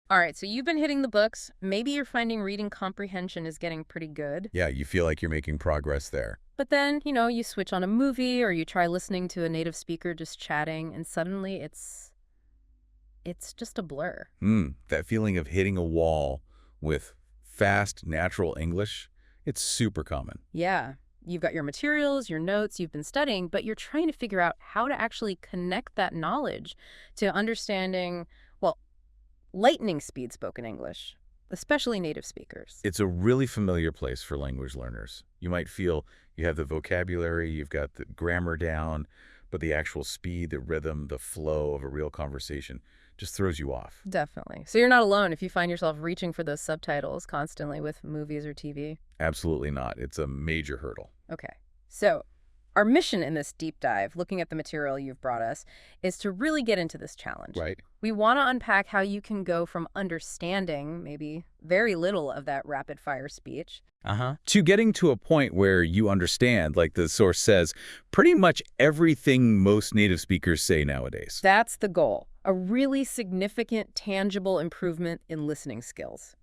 All right, so you've been hitting the books. Maybe you're finding reading comprehension is getting pretty good. Yeah, you feel like you're making progress there. But then, you switch on a movie or you try listening to a native speaker just chatting and suddenly it's just a blur. That feeling of hitting a wall with fast, natural English, it's super common. Yeah. You've got your materials, your notes, you've been studying, but you're trying to figure out how to actually connect that knowledge to understanding, well, lightning speed spoken English, especially native speakers. It's a really familiar place for language learners. You might feel you have the vocabulary, you've got the grammar down, but the actual speed, the rhythm, the flow of a real conversation just throws you off. Definitely. So you're not alone if you find yourself reaching for those subtitles constantly with movies or TV. Absolutely not. It's a major hurdle. Okay. So our mission in this deep dive, looking at the material you've brought us, is to really get into this challenge. Right. We want to unpack how you can go from understanding maybe very little of that rapid fire speech. To getting to a point where you understand, like the source says, pretty much everything most native speakers say nowadays. That's the goal. A really significant, tangible improvement in listening skills.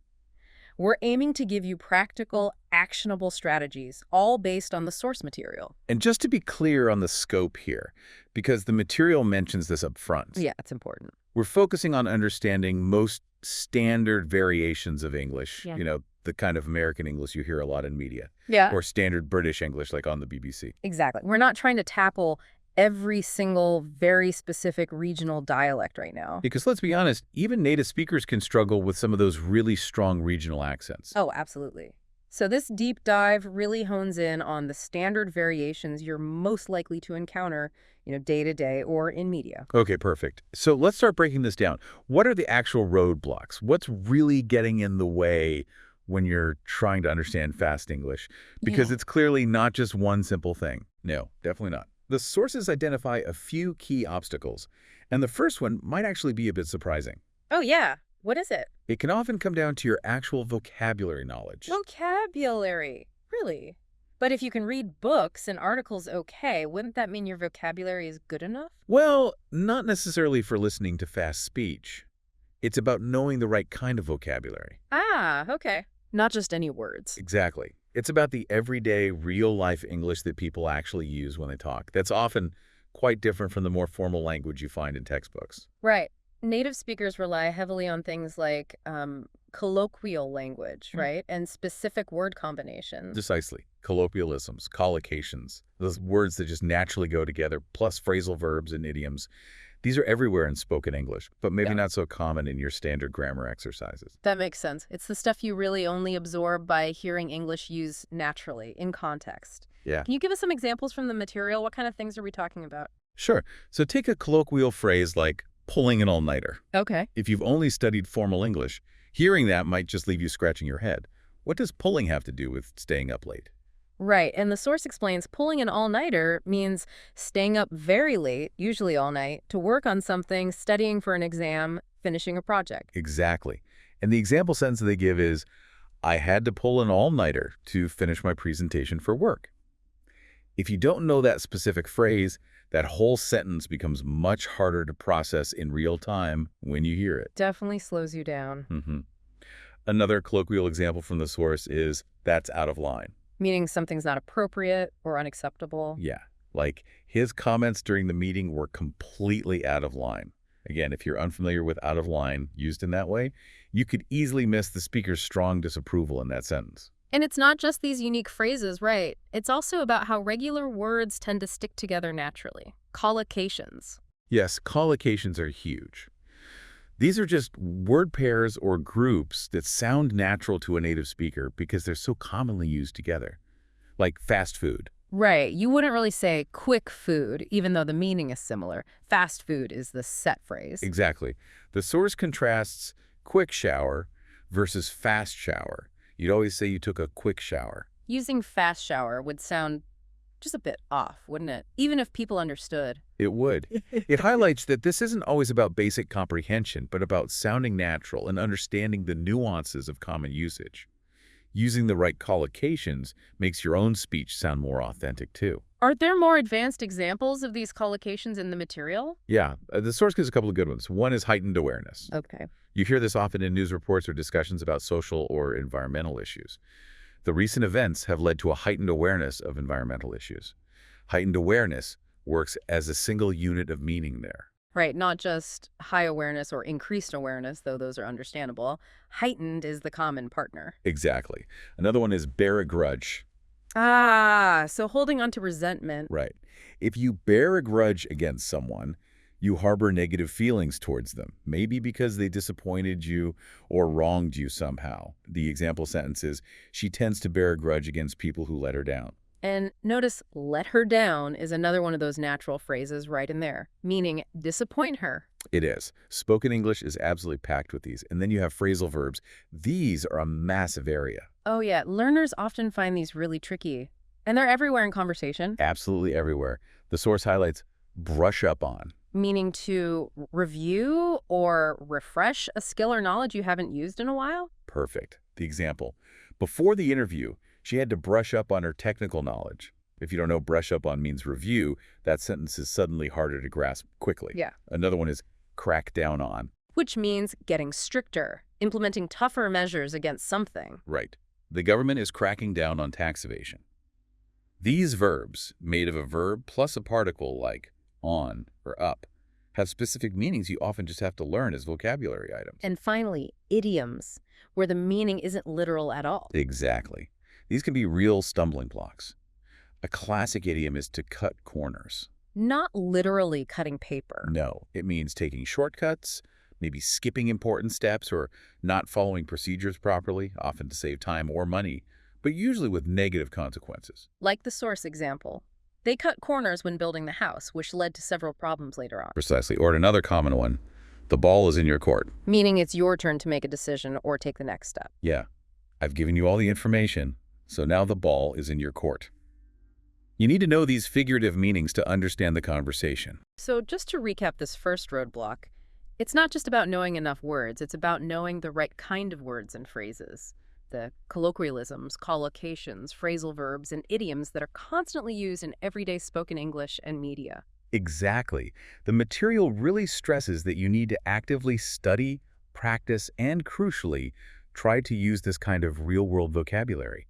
We're aiming to give you practical, actionable strategies, all based on the source material. And just to be clear on the scope here, because the material mentions this up front, Yeah, it's important. we're focusing on understanding most standard variations of English, Yeah. the kind of American English you hear a lot in media, Yeah, or standard British English like on the BBC. exactly. We're not trying to tackle every single very specific regional dialect right now. Because let's be honest, even native speakers can struggle with some of those really strong regional accents. Oh, absolutely. So this deep dive really hones in on the standard variations you're most likely to encounter, day to day or in media. Okay, perfect. So let's start breaking this down. What are the actual roadblocks? What's really getting in the way when you're trying to understand fast English? Because Yeah. it's clearly not just one simple thing. No, definitely not. The sources identify a few key obstacles, and the first one might actually be a bit surprising. Oh, yeah. What is it? It can often come down to your actual vocabulary knowledge. Vocabulary. Really? But if you can read books and articles okay, wouldn't that mean your vocabulary is good enough? Well, not necessarily for listening to fast speech. It's about knowing the right kind of vocabulary. Ah, okay. Not just any words. Exactly. It's about the everyday, real-life English that people actually use when they talk. That's often quite different from the more formal language you find in textbooks. Right. Native speakers rely heavily on things like colloquial language, right? And specific word combinations. Precisely. Colloquialisms, collocations, those words that just naturally go together, plus phrasal verbs and idioms. These are everywhere in spoken English, but maybe Yeah. not so common in your standard grammar exercises. That makes sense. It's the stuff you really only absorb by hearing English used naturally, in context. Yeah. Can you give us some examples from the material? What kind of things are we talking about? Sure. So take a colloquial phrase like pulling an all-nighter. Okay. If you've only studied formal English, hearing that might just leave you scratching your head. What does pulling have to do with staying up late? Right. And the source explains pulling an all-nighter means staying up very late, usually all night, to work on something, studying for an exam, finishing a project. Exactly. And the example sentence they give is, I had to pull an all-nighter to finish my presentation for work. If you don't know that specific phrase, that whole sentence becomes much harder to process in real time when you hear it. Definitely slows you down. Another colloquial example from the source is, that's out of line. Meaning something's not appropriate or unacceptable. Yeah, like his comments during the meeting were completely out of line. Again, if you're unfamiliar with out of line used in that way, you could easily miss the speaker's strong disapproval in that sentence. And it's not just these unique phrases, right? It's also about how regular words tend to stick together naturally. Collocations. Yes, collocations are huge. These are just word pairs or groups that sound natural to a native speaker because they're so commonly used together, like fast food. Right. You wouldn't really say quick food, even though the meaning is similar. Fast food is the set phrase. Exactly. The source contrasts quick shower versus fast shower. You'd always say you took a quick shower. Using fast shower would sound just a bit off, wouldn't it? Even if people understood. It would. It highlights that this isn't always about basic comprehension, but about sounding natural and understanding the nuances of common usage. Using the right collocations makes your own speech sound more authentic, too. Are there more advanced examples of these collocations in the material? Yeah, the source gives a couple of good ones. One is heightened awareness. Okay. You hear this often in news reports or discussions about social or environmental issues. The recent events have led to a heightened awareness of environmental issues. Heightened awareness works as a single unit of meaning there. Right, not just high awareness or increased awareness, though those are understandable. Heightened is the common partner. Exactly. Another one is bear a grudge. Ah, so holding on to resentment. Right. If you bear a grudge against someone, you harbor negative feelings towards them, maybe because they disappointed you or wronged you somehow. The example sentence is, she tends to bear a grudge against people who let her down. And notice let her down is another one of those natural phrases right in there, meaning disappoint her. It is. Spoken English is absolutely packed with these. And then you have phrasal verbs. These are a massive area. Oh yeah, learners often find these really tricky. And they're everywhere in conversation, Absolutely everywhere. The source highlights brush up on. meaning to review or refresh a skill or knowledge you haven't used in a while. Perfect. The example. Before the interview, she had to brush up on her technical knowledge. If you don't know, brush up on means review. That sentence is suddenly harder to grasp quickly. Yeah. Another one is crack down on. Which means getting stricter, implementing tougher measures against something. Right. The government is cracking down on tax evasion. These verbs, made of a verb plus a particle like on or up, have specific meanings you often just have to learn as vocabulary items. And finally, idioms, where the meaning isn't literal at all. Exactly. These can be real stumbling blocks. A classic idiom is to cut corners. Not literally cutting paper. No, it means taking shortcuts, maybe skipping important steps or not following procedures properly, often to save time or money, but usually with negative consequences. Like the source example. They cut corners when building the house, which led to several problems later on. Precisely. Or another common one, the ball is in your court. Meaning it's your turn to make a decision or take the next step. Yeah, I've given you all the information, so now the ball is in your court. You need to know these figurative meanings to understand the conversation. So just to recap this first roadblock, it's not just about knowing enough words, it's about knowing the right kind of words and phrases. The colloquialisms, collocations, phrasal verbs, and idioms that are constantly used in everyday spoken English and media. Exactly. The material really stresses that you need to actively study, practice, and crucially, try to use this kind of real-world vocabulary.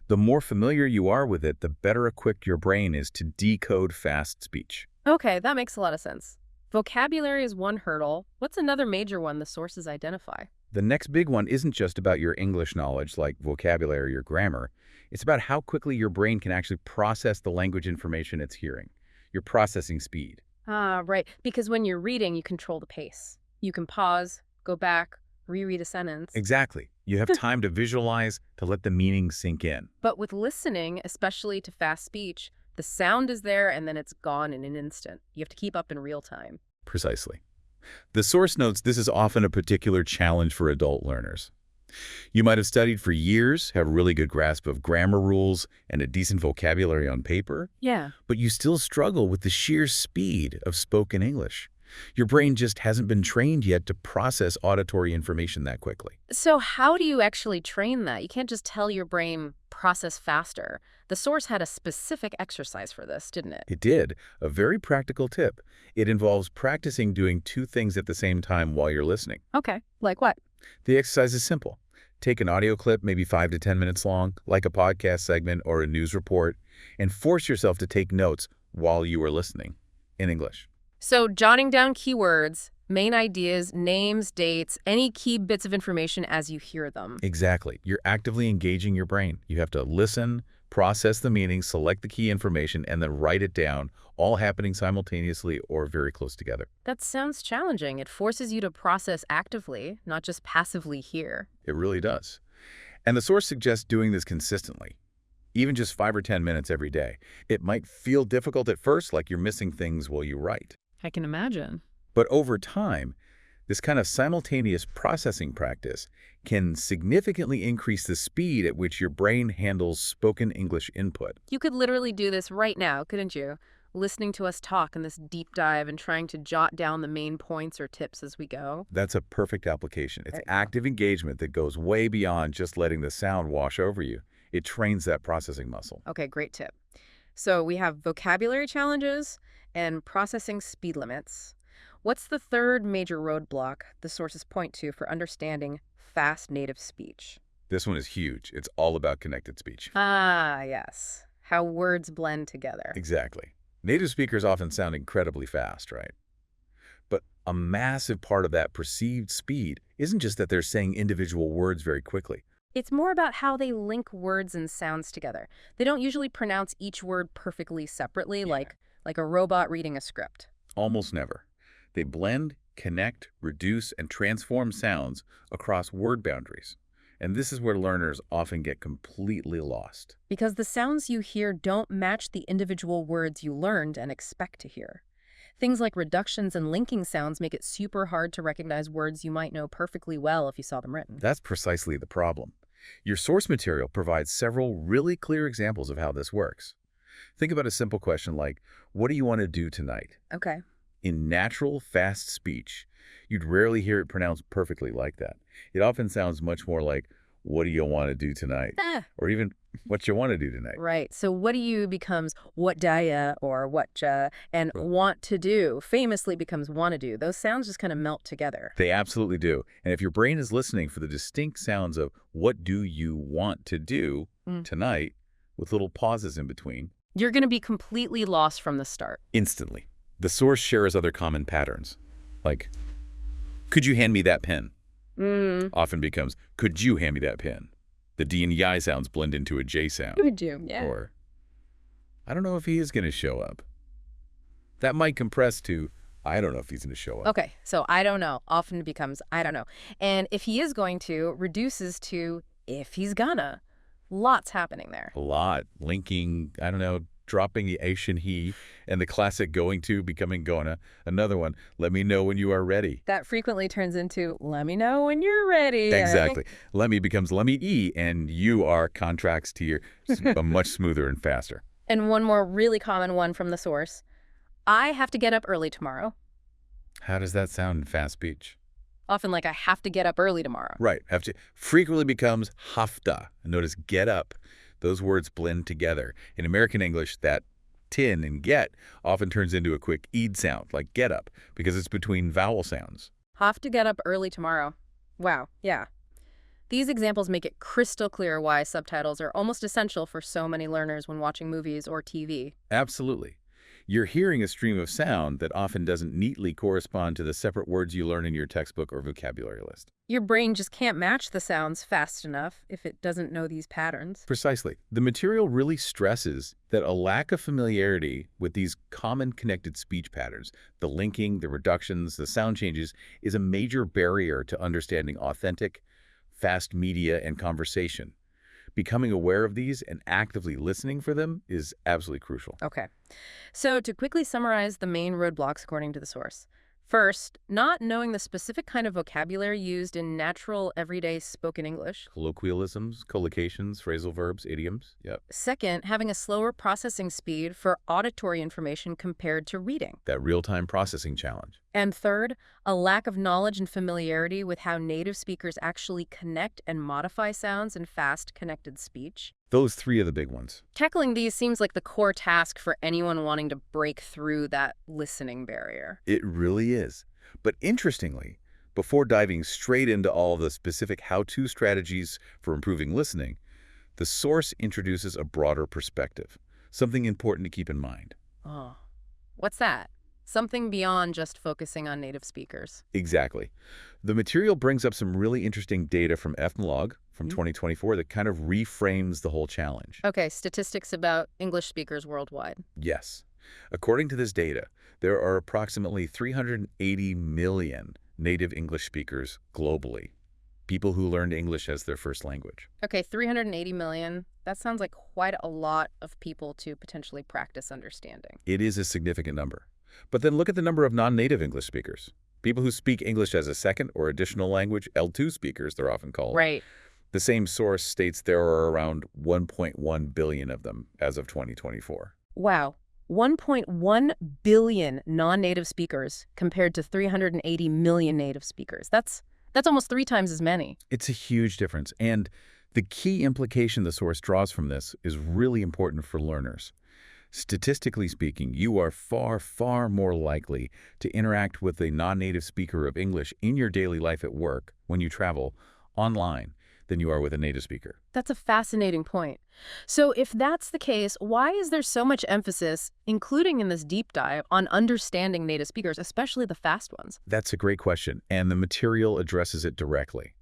The more familiar you are with it, the better equipped your brain is to decode fast speech. Okay, that makes a lot of sense. Vocabulary is one hurdle. What's another major one the sources identify? The next big one isn't just about your English knowledge, like vocabulary or grammar. It's about how quickly your brain can actually process the language information it's hearing, your processing speed. Ah, right. Because when you're reading, you control the pace. You can pause, go back, reread a sentence. Exactly. You have time to visualize, to let the meaning sink in. But with listening, especially to fast speech, the sound is there and then it's gone in an instant. You have to keep up in real time. Precisely. The source notes this is often a particular challenge for adult learners. You might have studied for years, have a really good grasp of grammar rules and a decent vocabulary on paper, Yeah. but you still struggle with the sheer speed of spoken English. Your brain just hasn't been trained yet to process auditory information that quickly. So how do you actually train that? You can't just tell your brain, process faster. The source had a specific exercise for this, didn't it? It did. A very practical tip. It involves practicing doing two things at the same time while you're listening. Okay. Like what? The exercise is simple. Take an audio clip, maybe 5 to 10 minutes long, like a podcast segment or a news report, and force yourself to take notes while you are listening in English. So jotting down keywords, main ideas, names, dates, any key bits of information as you hear them. Exactly. You're actively engaging your brain. You have to listen, process the meaning, select the key information, and then write it down, all happening simultaneously or very close together. That sounds challenging. It forces you to process actively, not just passively hear. It really does. And the source suggests doing this consistently, even just 5 or 10 minutes every day. It might feel difficult at first, like you're missing things while you write. I can imagine. But over time, this kind of simultaneous processing practice can significantly increase the speed at which your brain handles spoken English input. You could literally do this right now, couldn't you? Listening to us talk in this deep dive and trying to jot down the main points or tips as we go. That's a perfect application. It's There you go. active engagement that goes way beyond just letting the sound wash over you. It trains that processing muscle. Okay, great tip. So we have vocabulary challenges and processing speed limits. What's the third major roadblock the sources point to for understanding fast native speech? This one is huge. It's all about connected speech. Ah, yes. How words blend together. Exactly. Native speakers often sound incredibly fast, right? But a massive part of that perceived speed isn't just that they're saying individual words very quickly. It's more about how they link words and sounds together. They don't usually pronounce each word perfectly separately, Yeah. like a robot reading a script. Almost never. They blend, connect, reduce, and transform sounds across word boundaries. And this is where learners often get completely lost. Because the sounds you hear don't match the individual words you learned and expect to hear. Things like reductions and linking sounds make it super hard to recognize words you might know perfectly well if you saw them written. That's precisely the problem. Your source material provides several really clear examples of how this works. Think about a simple question like, what do you want to do tonight? Okay. In natural, fast speech, you'd rarely hear it pronounced perfectly like that. It often sounds much more like, what do you want to do tonight? Ah, Or even, what you want to do tonight? right. So what do you becomes what daya or what ja, and Right. want to do famously becomes wanna do. Those sounds just kind of melt together. They absolutely do. And if your brain is listening for the distinct sounds of, what do you want to do Mm. tonight, with little pauses in between, You're going to be completely lost from the start. instantly. The source shares other common patterns, like, could you hand me that pen? Mm. Often becomes, could you hand me that pen? The D and Y sounds blend into a J sound. Would you? Yeah. Or, I don't know if he is going to show up. That might compress to, I don't know if he's going to show up. Okay, so I don't know often becomes I don't know. And if he is going to, reduces to if he's gonna. Lots happening there. A lot. Linking, I don't know, dropping the Asian he, and the classic going to becoming gonna. Another one, let me know when you are ready. That frequently turns into let me know when you're ready. Exactly. Let me becomes let me e, and you are contracts to your much smoother and faster. And one more really common one from the source. I have to get up early tomorrow. How does that sound in fast speech? Often like I have to get up early tomorrow. Right. Have to frequently becomes hafta. Notice get up. Those words blend together. In American English, that tin and get often turns into a quick eed sound, like get up, because it's between vowel sounds. Have to get up early tomorrow. Wow, yeah. These examples make it crystal clear why subtitles are almost essential for so many learners when watching movies or TV. Absolutely. You're hearing a stream of sound that often doesn't neatly correspond to the separate words you learn in your textbook or vocabulary list. Your brain just can't match the sounds fast enough if it doesn't know these patterns. Precisely. The material really stresses that a lack of familiarity with these common connected speech patterns, the linking, the reductions, the sound changes, is a major barrier to understanding authentic, fast media and conversation. Becoming aware of these and actively listening for them is absolutely crucial. Okay. So to quickly summarize the main roadblocks according to the source. First, not knowing the specific kind of vocabulary used in natural, everyday spoken English. Colloquialisms, collocations, phrasal verbs, idioms. Yep. Second, having a slower processing speed for auditory information compared to reading. That real-time processing challenge. And third, a lack of knowledge and familiarity with how native speakers actually connect and modify sounds in fast, connected speech. Those three are the big ones. Tackling these seems like the core task for anyone wanting to break through that listening barrier. It really is. But interestingly, before diving straight into all of the specific how-to strategies for improving listening, the source introduces a broader perspective, something important to keep in mind. Oh, what's that? Something beyond just focusing on native speakers. Exactly. The material brings up some really interesting data from Ethnologue from 2024 that kind of reframes the whole challenge. Okay, statistics about English speakers worldwide. Yes. According to this data, there are approximately 380 million native English speakers globally, people who learned English as their first language. Okay, 380 million. That sounds like quite a lot of people to potentially practice understanding. It is a significant number. But then look at the number of non-native English speakers. People who speak English as a second or additional language, L2 speakers, they're often called. Right. The same source states there are around 1.1 billion of them as of 2024. Wow. 1.1 billion non-native speakers compared to 380 million native speakers. That's almost 3 times as many. It's a huge difference. And the key implication the source draws from this is really important for learners. Statistically speaking, you are far, far more likely to interact with a non-native speaker of English in your daily life at work, when you travel, online, than you are with a native speaker. That's a fascinating point. So if that's the case, why is there so much emphasis, including in this deep dive, on understanding native speakers, especially the fast ones? That's a great question, and the material addresses it directly.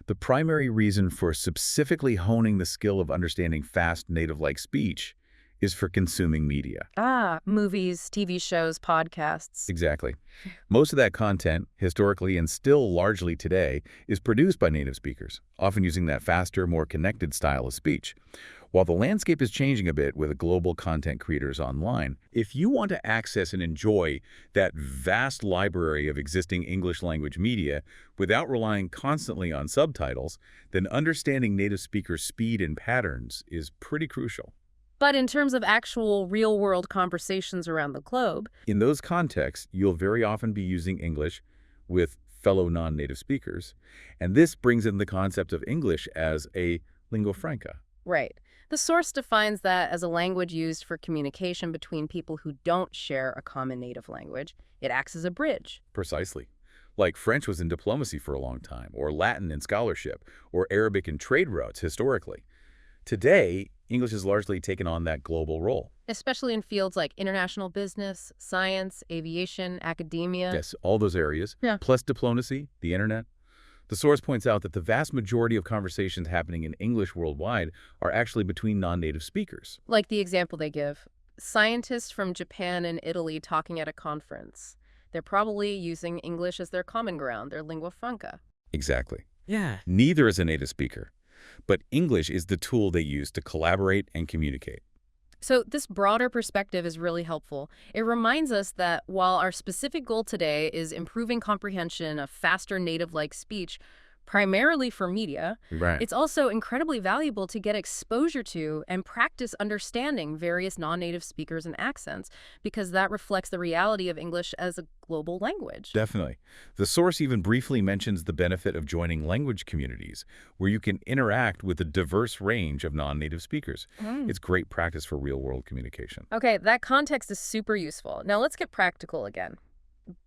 The primary reason for specifically honing the skill of understanding fast native-like speech is for consuming media. Ah, movies, TV shows, podcasts. Exactly. Most of that content, historically and still largely today, is produced by native speakers, often using that faster, more connected style of speech. While the landscape is changing a bit with global content creators online, if you want to access and enjoy that vast library of existing English language media without relying constantly on subtitles, then understanding native speakers' speed and patterns is pretty crucial. But in terms of actual real-world conversations around the globe, In those contexts, you'll very often be using English with fellow non-native speakers, and this brings in the concept of English as a lingua franca. right, the source defines that as a language used for communication between people who don't share a common native language. It acts as a bridge. Precisely. Like French was in diplomacy for a long time, or Latin in scholarship, or Arabic in trade routes historically. Today, English has largely taken on that global role. Especially in fields like international business, science, aviation, academia. Yes, all those areas, Yeah. plus diplomacy, the internet. The source points out that the vast majority of conversations happening in English worldwide are actually between non-native speakers. Like the example they give, scientists from Japan and Italy talking at a conference. They're probably using English as their common ground, their lingua franca. Exactly. Yeah. Neither is a native speaker, but English is the tool they use to collaborate and communicate. So this broader perspective is really helpful. It reminds us that while our specific goal today is improving comprehension of faster native-like speech, primarily for media, Right. it's also incredibly valuable to get exposure to and practice understanding various non-native speakers and accents, because that reflects the reality of English as a global language. Definitely. The source even briefly mentions the benefit of joining language communities, where you can interact with a diverse range of non-native speakers. Mm. It's great practice for real-world communication. Okay, that context is super useful. Now let's get practical again.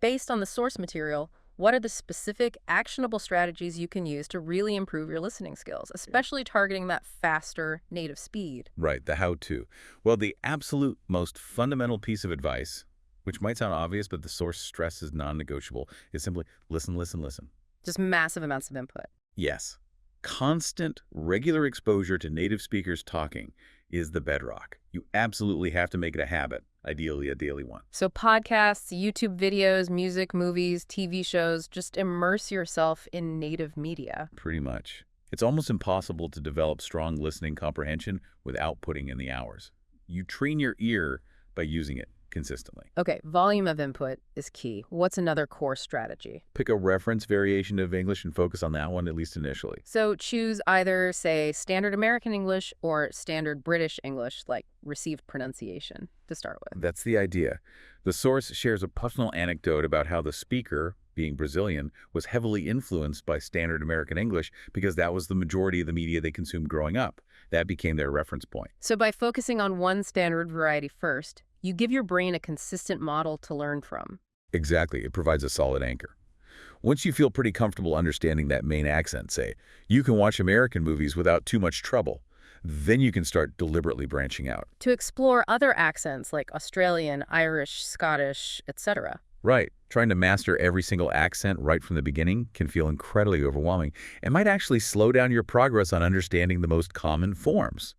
Based on the source material, what are the specific, actionable strategies you can use to really improve your listening skills, especially targeting that faster native speed? Right, the how-to. Well, the absolute most fundamental piece of advice, which might sound obvious, but the source stresses non-negotiable, is simply listen, listen, listen. Just massive amounts of input. Yes. Constant, regular exposure to native speakers talking is the bedrock. You absolutely have to make it a habit, ideally a daily one. So podcasts, YouTube videos, music, movies, TV shows, just immerse yourself in native media. Pretty much. It's almost impossible to develop strong listening comprehension without putting in the hours. You train your ear by using it consistently. Okay, volume of input is key. What's another core strategy? Pick a reference variation of English and focus on that one, at least initially. So choose either, say, standard American English or standard British English, like received pronunciation, to start with. That's the idea. The source shares a personal anecdote about how the speaker, being Brazilian, was heavily influenced by standard American English because that was the majority of the media they consumed growing up. That became their reference point. So by focusing on one standard variety first, you give your brain a consistent model to learn from. Exactly. It provides a solid anchor. Once you feel pretty comfortable understanding that main accent, say, you can watch American movies without too much trouble. Then you can start deliberately branching out. To explore other accents like Australian, Irish, Scottish, etc. Right. Trying to master every single accent right from the beginning can feel incredibly overwhelming and might actually slow down your progress on understanding the most common forms.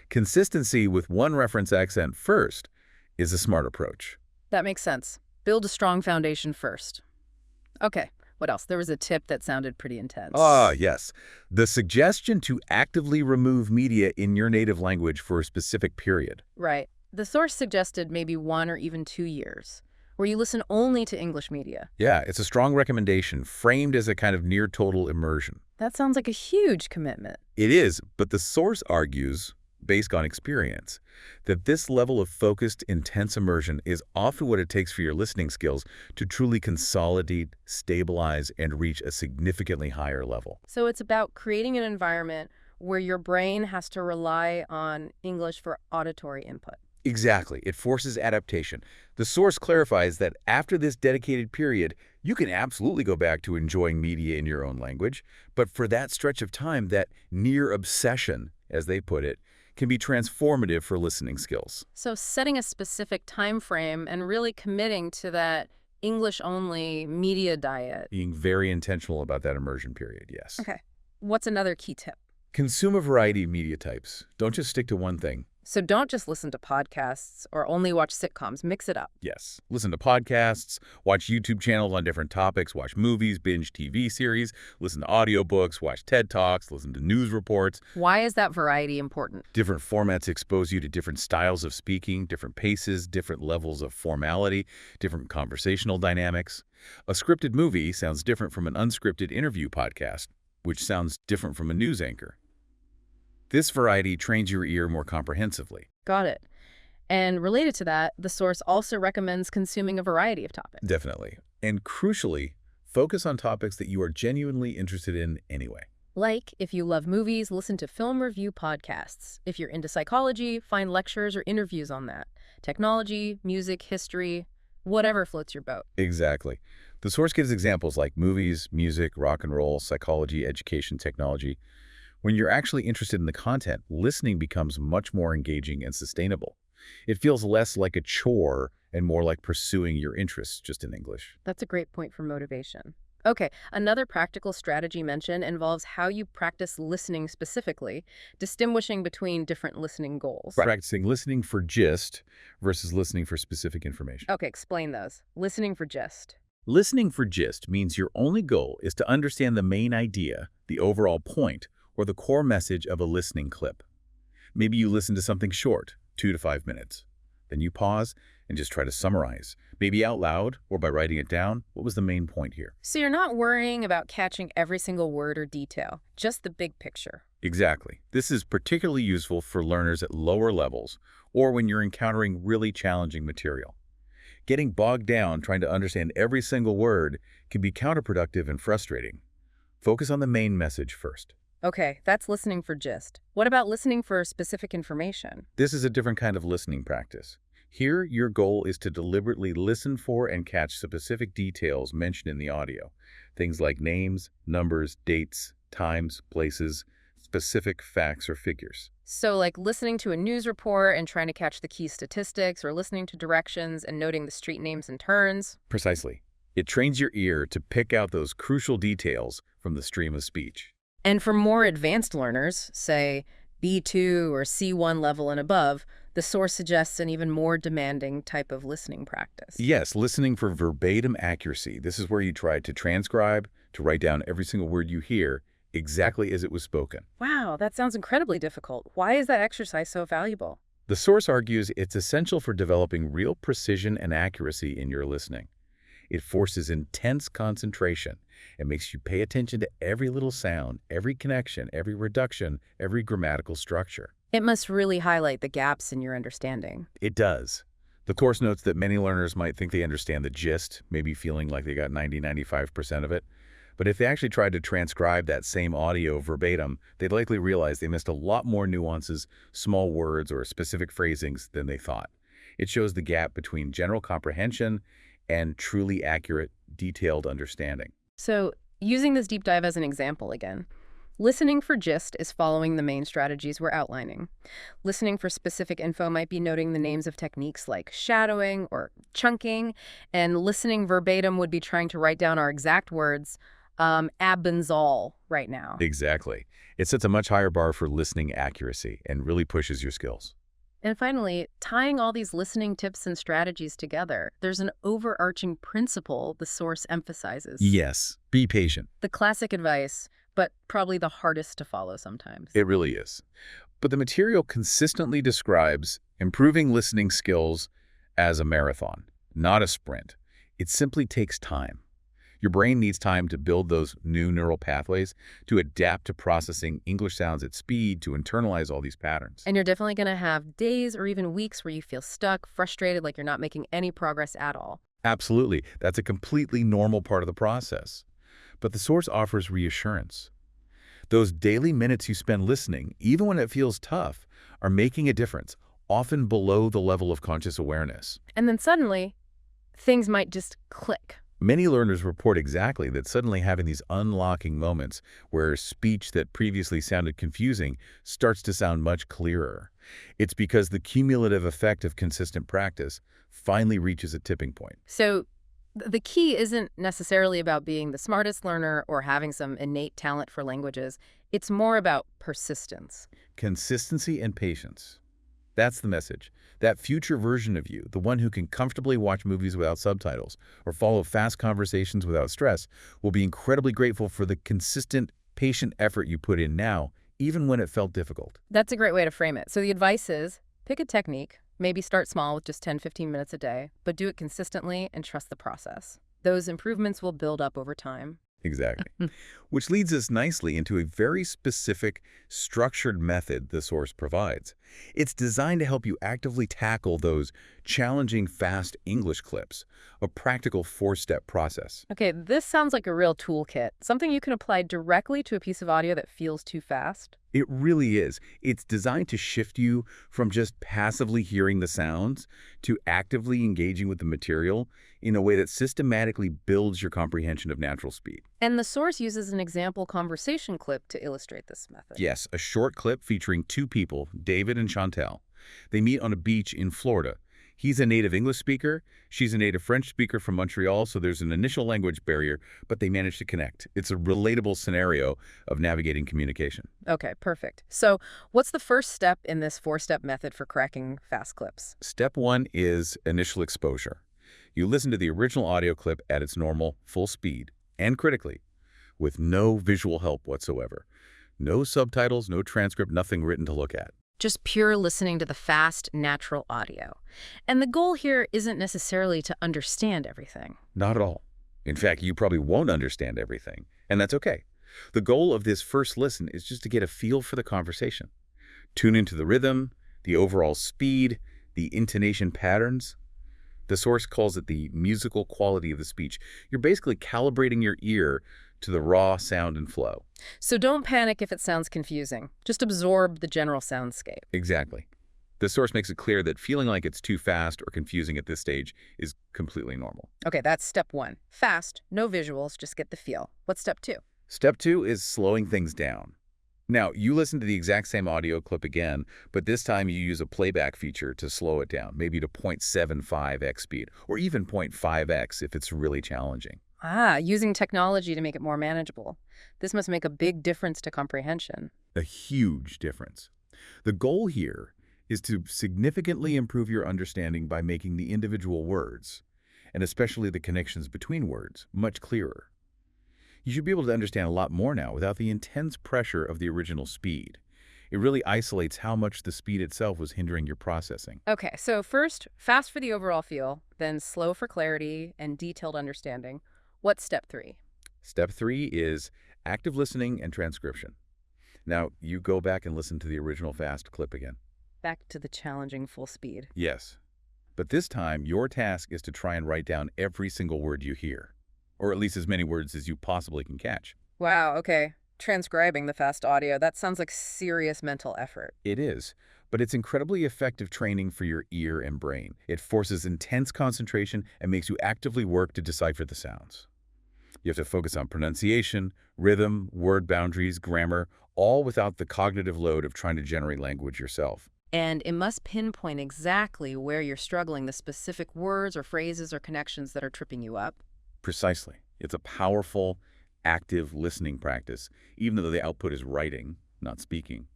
Consistency with one reference accent first is a smart approach. That makes sense. Build a strong foundation first. Okay, what else? There was a tip that sounded pretty intense. Ah, yes. The suggestion to actively remove media in your native language for a specific period. Right. The source suggested maybe 1 or even 2 years, where you listen only to English media. Yeah, it's a strong recommendation, framed as a kind of near-total immersion. That sounds like a huge commitment. It is, but the source argues, based on experience, that this level of focused, intense immersion is often what it takes for your listening skills to truly consolidate, stabilize, and reach a significantly higher level. So it's about creating an environment where your brain has to rely on English for auditory input. Exactly. It forces adaptation. The source clarifies that after this dedicated period, you can absolutely go back to enjoying media in your own language, but for that stretch of time, that near obsession, as they put it, can be transformative for listening skills. So setting a specific time frame and really committing to that English-only media diet. Being very intentional about that immersion period, yes. Okay. What's another key tip? Consume a variety of media types. Don't just stick to one thing. So don't just listen to podcasts or only watch sitcoms. Mix it up. Yes. Listen to podcasts, watch YouTube channels on different topics, watch movies, binge TV series, listen to audiobooks, watch TED Talks, listen to news reports. Why is that variety important? Different formats expose you to different styles of speaking, different paces, different levels of formality, different conversational dynamics. A scripted movie sounds different from an unscripted interview podcast, which sounds different from a news anchor. This variety trains your ear more comprehensively. Got it. And related to that, the source also recommends consuming a variety of topics. Definitely. And crucially, focus on topics that you are genuinely interested in anyway. Like, if you love movies, listen to film review podcasts. If you're into psychology, find lectures or interviews on that. Technology, music, history, whatever floats your boat. Exactly. The source gives examples like movies, music, rock and roll, psychology, education, technology. When you're actually interested in the content, listening becomes much more engaging and sustainable. It feels less like a chore and more like pursuing your interests just in English. That's a great point for motivation. Okay, another practical strategy mentioned involves how you practice listening specifically, distinguishing between different listening goals. Right. Practicing listening for gist versus listening for specific information. Okay, explain those. Listening for gist. Listening for gist means your only goal is to understand the main idea, the overall point, or the core message of a listening clip. Maybe you listen to something short, 2 to 5 minutes. Then you pause and just try to summarize, maybe out loud or by writing it down. What was the main point here? So you're not worrying about catching every single word or detail, just the big picture. Exactly. This is particularly useful for learners at lower levels or when you're encountering really challenging material. Getting bogged down trying to understand every single word can be counterproductive and frustrating. Focus on the main message first. Okay, that's listening for gist. What about listening for specific information? This is a different kind of listening practice. Here, your goal is to deliberately listen for and catch specific details mentioned in the audio. Things like names, numbers, dates, times, places, specific facts or figures. So like listening to a news report and trying to catch the key statistics, or listening to directions and noting the street names and turns. Precisely. It trains your ear to pick out those crucial details from the stream of speech. And for more advanced learners, say B2 or C1 level and above, the source suggests an even more demanding type of listening practice. Yes, listening for verbatim accuracy. This is where you try to transcribe, to write down every single word you hear exactly as it was spoken. Wow, that sounds incredibly difficult. Why is that exercise so valuable? The source argues it's essential for developing real precision and accuracy in your listening. It forces intense concentration and makes you pay attention to every little sound, every connection, every reduction, every grammatical structure. It must really highlight the gaps in your understanding. It does. The course notes that many learners might think they understand the gist, maybe feeling like they got 90–95% of it. But if they actually tried to transcribe that same audio verbatim, they'd likely realize they missed a lot more nuances, small words, or specific phrasings than they thought. It shows the gap between general comprehension and truly accurate, detailed understanding. So, using this deep dive as an example again, listening for gist is following the main strategies we're outlining. Listening for specific info might be noting the names of techniques like shadowing or chunking, and listening verbatim would be trying to write down our exact words, Abenzol right now. Exactly. It sets a much higher bar for listening accuracy and really pushes your skills. And finally, tying all these listening tips and strategies together, there's an overarching principle the source emphasizes. Yes, be patient. The classic advice, but probably the hardest to follow sometimes. It really is. But the material consistently describes improving listening skills as a marathon, not a sprint. It simply takes time. Your brain needs time to build those new neural pathways, to adapt to processing English sounds at speed, to internalize all these patterns. And you're definitely going to have days or even weeks where you feel stuck, frustrated, like you're not making any progress at all. Absolutely. That's a completely normal part of the process. But the source offers reassurance. Those daily minutes you spend listening, even when it feels tough, are making a difference. often below the level of conscious awareness. And then suddenly, things might just click. Many learners report exactly that suddenly having these unlocking moments where speech that previously sounded confusing starts to sound much clearer. It's because the cumulative effect of consistent practice finally reaches a tipping point. So the key isn't necessarily about being the smartest learner or having some innate talent for languages. It's more about persistence. Consistency and patience. That's the message. That future version of you, the one who can comfortably watch movies without subtitles or follow fast conversations without stress, will be incredibly grateful for the consistent, patient effort you put in now, even when it felt difficult. That's a great way to frame it. So the advice is pick a technique, maybe start small with just 10-15 minutes a day, but do it consistently and trust the process. Those improvements will build up over time. Exactly. Which leads us nicely into a very specific, structured method the source provides. It's designed to help you actively tackle those challenging fast English clips, a practical 4-step process. Okay, this sounds like a real toolkit, something you can apply directly to a piece of audio that feels too fast. It really is. It's designed to shift you from just passively hearing the sounds to actively engaging with the material in a way that systematically builds your comprehension of natural speed. And the source uses an example conversation clip to illustrate this method. Yes, a short clip featuring 2 people, David and Chantel. They meet on a beach in Florida. He's a native English speaker. She's a native French speaker from Montreal, so there's an initial language barrier, but they manage to connect. It's a relatable scenario of navigating communication. Okay, perfect. So what's the first step in this 4-step method for cracking fast clips? Step 1 is initial exposure. You listen to the original audio clip at its normal, full speed, and critically, with no visual help whatsoever. No subtitles, no transcript, nothing written to look at. Just pure listening to the fast, natural audio. And the goal here isn't necessarily to understand everything. Not at all. In fact, you probably won't understand everything, and that's okay. The goal of this first listen is just to get a feel for the conversation. Tune into the rhythm, the overall speed, the intonation patterns. The source calls it the musical quality of the speech. You're basically calibrating your ear to the raw sound and flow. So don't panic if it sounds confusing. Just absorb the general soundscape. Exactly. The source makes it clear that feeling like it's too fast or confusing at this stage is completely normal. Okay, that's step 1. Fast, no visuals, just get the feel. What's step 2? Step 2 is slowing things down. Now, you listen to the exact same audio clip again, but this time you use a playback feature to slow it down, maybe to 0.75x speed, or even 0.5x if it's really challenging. Using technology to make it more manageable. This must make a big difference to comprehension. A huge difference. The goal here is to significantly improve your understanding by making the individual words, and especially the connections between words, much clearer. You should be able to understand a lot more now without the intense pressure of the original speed. It really isolates how much the speed itself was hindering your processing. Okay, so first, fast for the overall feel, then slow for clarity and detailed understanding. What's step 3? Step 3 is active listening and transcription. Now, you go back and listen to the original fast clip again. Back to the challenging full speed. Yes. But this time, your task is to try and write down every single word you hear, or at least as many words as you possibly can catch. Wow, okay. Transcribing the fast audio, that sounds like serious mental effort. It is, but it's incredibly effective training for your ear and brain. It forces intense concentration and makes you actively work to decipher the sounds. You have to focus on pronunciation, rhythm, word boundaries, grammar, all without the cognitive load of trying to generate language yourself. And it must pinpoint exactly where you're struggling, the specific words or phrases or connections that are tripping you up. Precisely. It's a powerful, active listening practice, even though the output is writing, not speaking.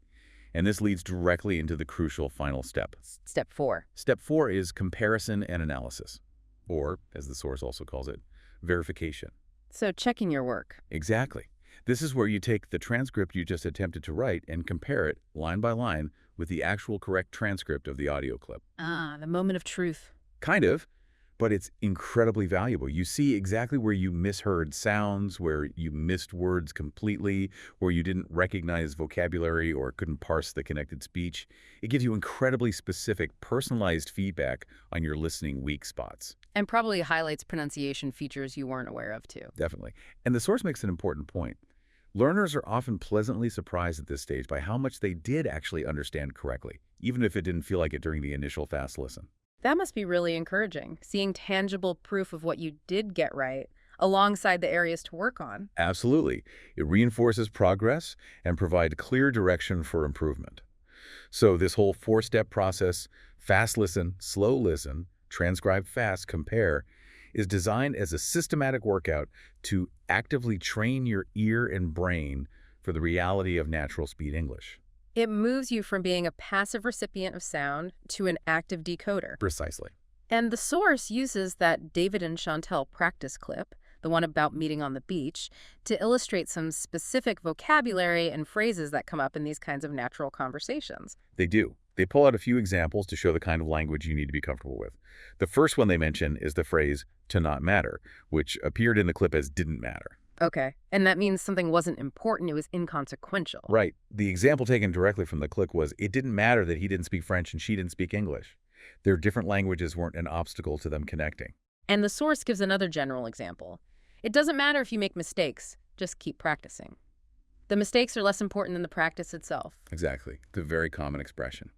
And this leads directly into the crucial final step. Step 4. Step 4 is comparison and analysis, or, as the source also calls it, verification. So checking your work. Exactly. This is where you take the transcript you just attempted to write and compare it, line by line, with the actual correct transcript of the audio clip. The moment of truth. Kind of, but it's incredibly valuable. You see exactly where you misheard sounds, where you missed words completely, where you didn't recognize vocabulary or couldn't parse the connected speech. It gives you incredibly specific, personalized feedback on your listening weak spots. And probably highlights pronunciation features you weren't aware of, too. Definitely. And the source makes an important point. Learners are often pleasantly surprised at this stage by how much they did actually understand correctly, even if it didn't feel like it during the initial fast listen. That must be really encouraging, seeing tangible proof of what you did get right alongside the areas to work on. Absolutely. It reinforces progress and provides clear direction for improvement. So this whole four-step process, fast listen, slow listen, transcribe fast, compare, is designed as a systematic workout to actively train your ear and brain for the reality of natural speed English. It moves you from being a passive recipient of sound to an active decoder. Precisely. And the source uses that David and Chantel practice clip, the one about meeting on the beach, to illustrate some specific vocabulary and phrases that come up in these kinds of natural conversations. They do. They pull out a few examples to show the kind of language you need to be comfortable with. The first one they mention is the phrase, to not matter, which appeared in the clip as didn't matter. Okay, and that means something wasn't important, it was inconsequential. Right. The example taken directly from the clip was, it didn't matter that he didn't speak French and she didn't speak English. Their different languages weren't an obstacle to them connecting. And the source gives another general example. It doesn't matter if you make mistakes, just keep practicing. The mistakes are less important than the practice itself. Exactly. The very common expression.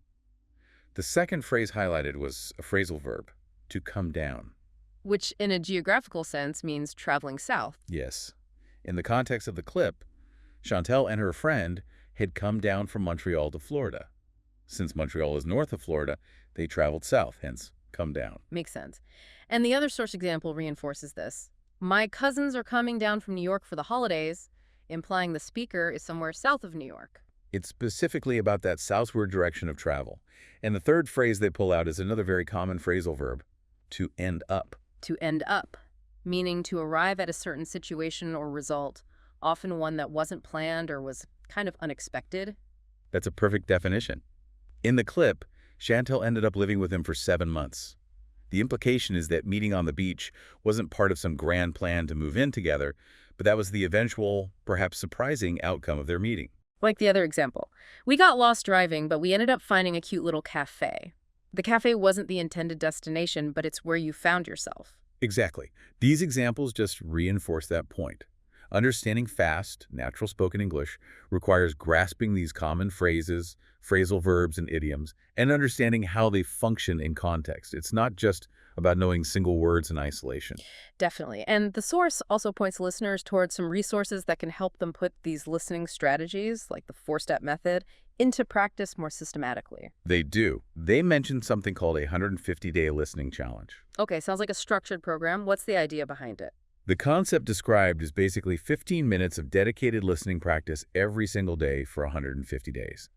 The second phrase highlighted was a phrasal verb, to come down. Which, in a geographical sense, means traveling south. Yes. In the context of the clip, Chantel and her friend had come down from Montreal to Florida. Since Montreal is north of Florida, they traveled south, hence come down. Makes sense. And the other source example reinforces this. My cousins are coming down from New York for the holidays, implying the speaker is somewhere south of New York. It's specifically about that southward direction of travel. And the third phrase they pull out is another very common phrasal verb, to end up. To end up, meaning to arrive at a certain situation or result, often one that wasn't planned or was kind of unexpected. That's a perfect definition. In the clip, Chantel ended up living with him for 7 months. The implication is that meeting on the beach wasn't part of some grand plan to move in together, but that was the eventual, perhaps surprising outcome of their meeting. Like the other example. We got lost driving, but we ended up finding a cute little cafe. The cafe wasn't the intended destination, but it's where you found yourself. Exactly. These examples just reinforce that point. Understanding fast, natural spoken English requires grasping these common phrases, phrasal verbs, and idioms, and understanding how they function in context. It's not just about knowing single words in isolation. Definitely. And the source also points listeners towards some resources that can help them put these listening strategies, like the four-step method, into practice more systematically. They do. They mentioned something called a 150-day listening challenge. Okay, sounds like a structured program. What's the idea behind it? The concept described is basically 15 minutes of dedicated listening practice every single day for 150 days.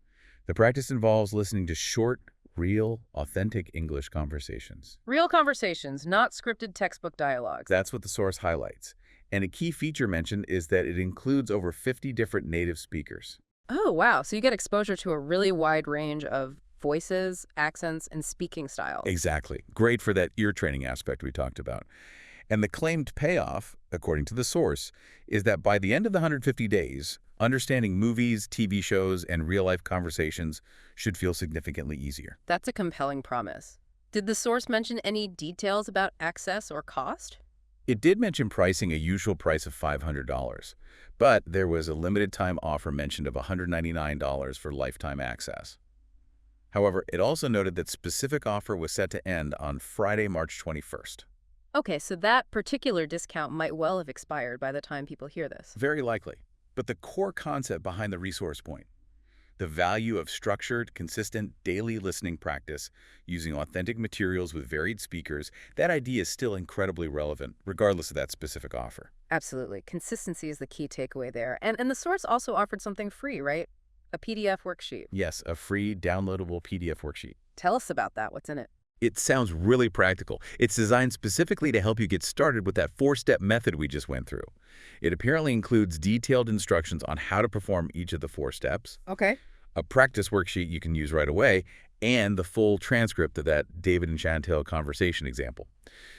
The practice involves listening to short, real, authentic English conversations. Real conversations, not scripted textbook dialogues. That's what the source highlights. And a key feature mentioned is that it includes over 50 different native speakers. Oh, wow. So you get exposure to a really wide range of voices, accents, and speaking styles. Exactly. Great for that ear training aspect we talked about. And the claimed payoff, according to the source, is that by the end of the 150 days, understanding movies, TV shows, and real-life conversations should feel significantly easier. That's a compelling promise. Did the source mention any details about access or cost? It did mention pricing a usual price of $500, but there was a limited time offer mentioned of $199 for lifetime access. However, it also noted that specific offer was set to end on Friday, March 21st. Okay, so that particular discount might well have expired by the time people hear this. Very likely. But the core concept behind the resource point, the value of structured, consistent, daily listening practice using authentic materials with varied speakers, that idea is still incredibly relevant, regardless of that specific offer. Absolutely. Consistency is the key takeaway there. And the source also offered something free, right? A PDF worksheet. Yes, a free downloadable PDF worksheet. Tell us about that. What's in it? It sounds really practical. It's designed specifically to help you get started with that four-step method we just went through. It apparently includes detailed instructions on how to perform each of the 4 steps, Okay. a practice worksheet you can use right away, and the full transcript of that David and Chantel conversation example.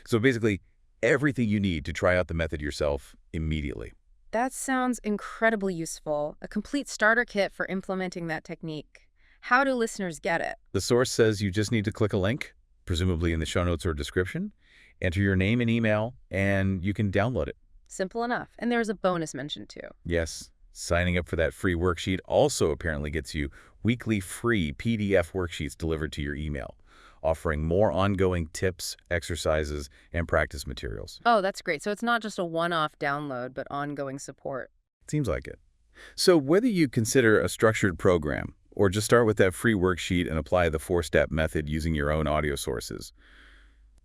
So basically, everything you need to try out the method yourself immediately. That sounds incredibly useful. A complete starter kit for implementing that technique. How do listeners get it? The source says you just need to click a link, presumably in the show notes or description, enter your name and email, and you can download it. Simple enough. And there's a bonus mentioned too. Yes, Signing up for that free worksheet also apparently gets you weekly free PDF worksheets delivered to your email, offering more ongoing tips, exercises, and practice materials. Oh, that's great. So it's not just a one-off download, but ongoing support. Seems like it. So whether you consider a structured program or just start with that free worksheet and apply the four-step method using your own audio sources,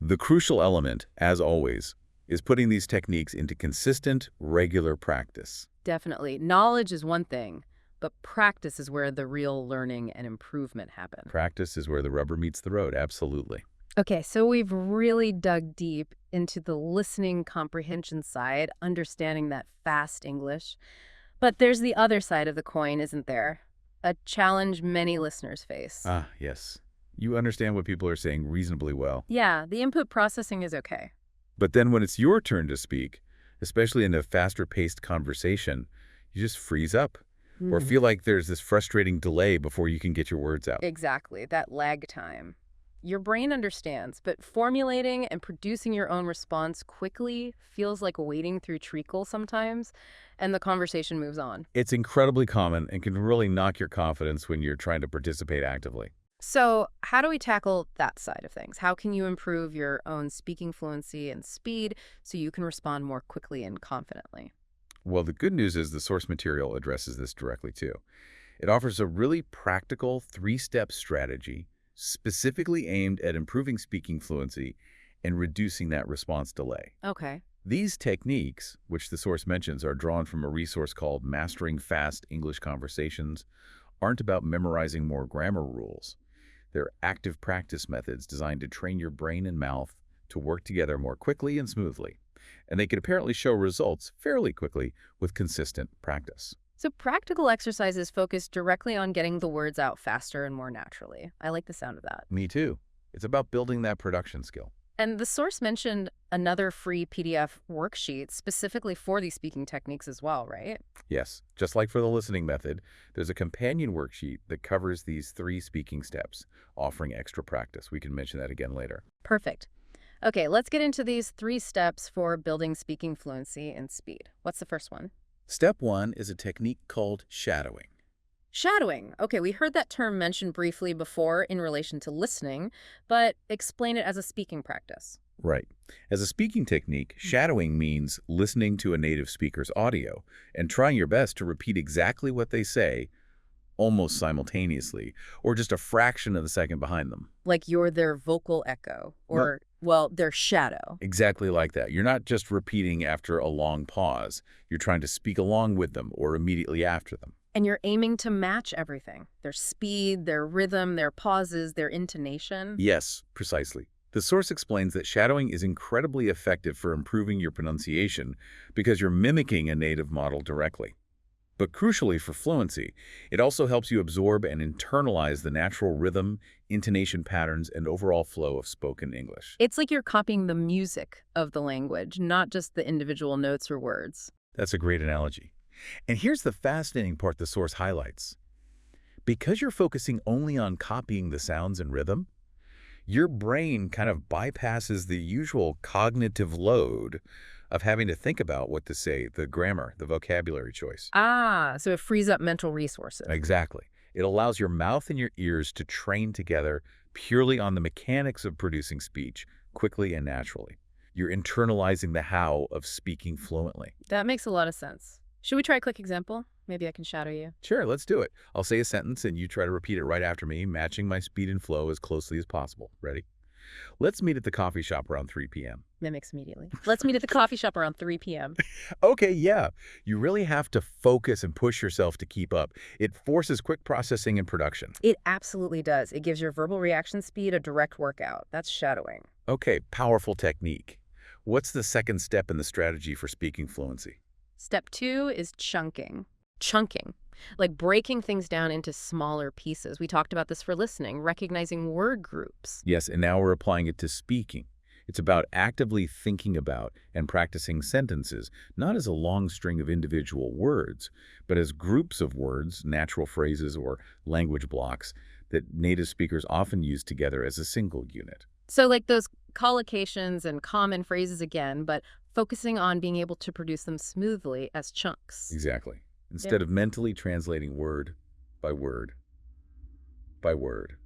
the crucial element, as always, is putting these techniques into consistent, regular practice. Definitely. Knowledge is one thing, but practice is where the real learning and improvement happen. Practice is where the rubber meets the road, absolutely. Okay, so we've really dug deep into the listening comprehension side, understanding that fast English. But there's the other side of the coin, isn't there? A challenge many listeners face. Ah, yes. You understand what people are saying reasonably well. Yeah, the input processing is okay. But then when it's your turn to speak, especially in a faster-paced conversation, you just freeze up or feel like there's this frustrating delay before you can get your words out. Exactly, that lag time. Your brain understands, but formulating and producing your own response quickly feels like wading through treacle sometimes, and the conversation moves on. It's incredibly common and can really knock your confidence when you're trying to participate actively. So how do we tackle that side of things? How can you improve your own speaking fluency and speed so you can respond more quickly and confidently? Well, the good news is the source material addresses this directly too. It offers a really practical three-step strategy specifically aimed at improving speaking fluency and reducing that response delay. Okay. These techniques, which the source mentions, are drawn from a resource called Mastering Fast English Conversations, aren't about memorizing more grammar rules. They're active practice methods designed to train your brain and mouth to work together more quickly and smoothly. And they can apparently show results fairly quickly with consistent practice. So practical exercises focus directly on getting the words out faster and more naturally. I like the sound of that. Me too. It's about building that production skill. And the source mentioned another free PDF worksheet specifically for these speaking techniques as well, right? Yes, just like for the listening method, there's a companion worksheet that covers these three speaking steps, offering extra practice. We can mention that again later. Perfect. Okay, let's get into these 3 steps for building speaking fluency and speed. What's the first one? Step 1 is a technique called shadowing. Shadowing. Okay, we heard that term mentioned briefly before in relation to listening, but explain it as a speaking practice. Right. As a speaking technique, shadowing means listening to a native speaker's audio and trying your best to repeat exactly what they say almost simultaneously, or just a fraction of a second behind them. Like you're their vocal echo, or, well, their shadow. Exactly like that. You're not just repeating after a long pause. You're trying to speak along with them or immediately after them. And you're aiming to match everything. Their speed, their rhythm, their pauses, their intonation. Yes, precisely. The source explains that shadowing is incredibly effective for improving your pronunciation because you're mimicking a native model directly. But crucially for fluency, it also helps you absorb and internalize the natural rhythm, intonation patterns, and overall flow of spoken English. It's like you're copying the music of the language, not just the individual notes or words. That's a great analogy. And here's the fascinating part the source highlights. Because you're focusing only on copying the sounds and rhythm, your brain kind of bypasses the usual cognitive load of having to think about what to say, the grammar, the vocabulary choice. Ah, so it frees up mental resources. Exactly. It allows your mouth and your ears to train together purely on the mechanics of producing speech, quickly and naturally. You're internalizing the how of speaking fluently. That makes a lot of sense. Should we try a quick example? Maybe I can shadow you. Sure, let's do it. I'll say a sentence and you try to repeat it right after me, matching my speed and flow as closely as possible. Ready? Let's meet at the coffee shop around 3 p.m. Mimics immediately. Let's meet at the coffee shop around 3 p.m. Okay, yeah. You really have to focus and push yourself to keep up. It forces quick processing and production. It absolutely does. It gives your verbal reaction speed a direct workout. That's shadowing. Okay, powerful technique. What's the second step in the strategy for speaking fluency? Step 2 is chunking. Chunking, like breaking things down into smaller pieces. We talked about this for listening, recognizing word groups. Yes, and now we're applying it to speaking. It's about actively thinking about and practicing sentences, not as a long string of individual words, but as groups of words, natural phrases, or language blocks that native speakers often use together as a single unit. So like those collocations and common phrases again, but focusing on being able to produce them smoothly as chunks. Exactly. instead of mentally translating word by word by word,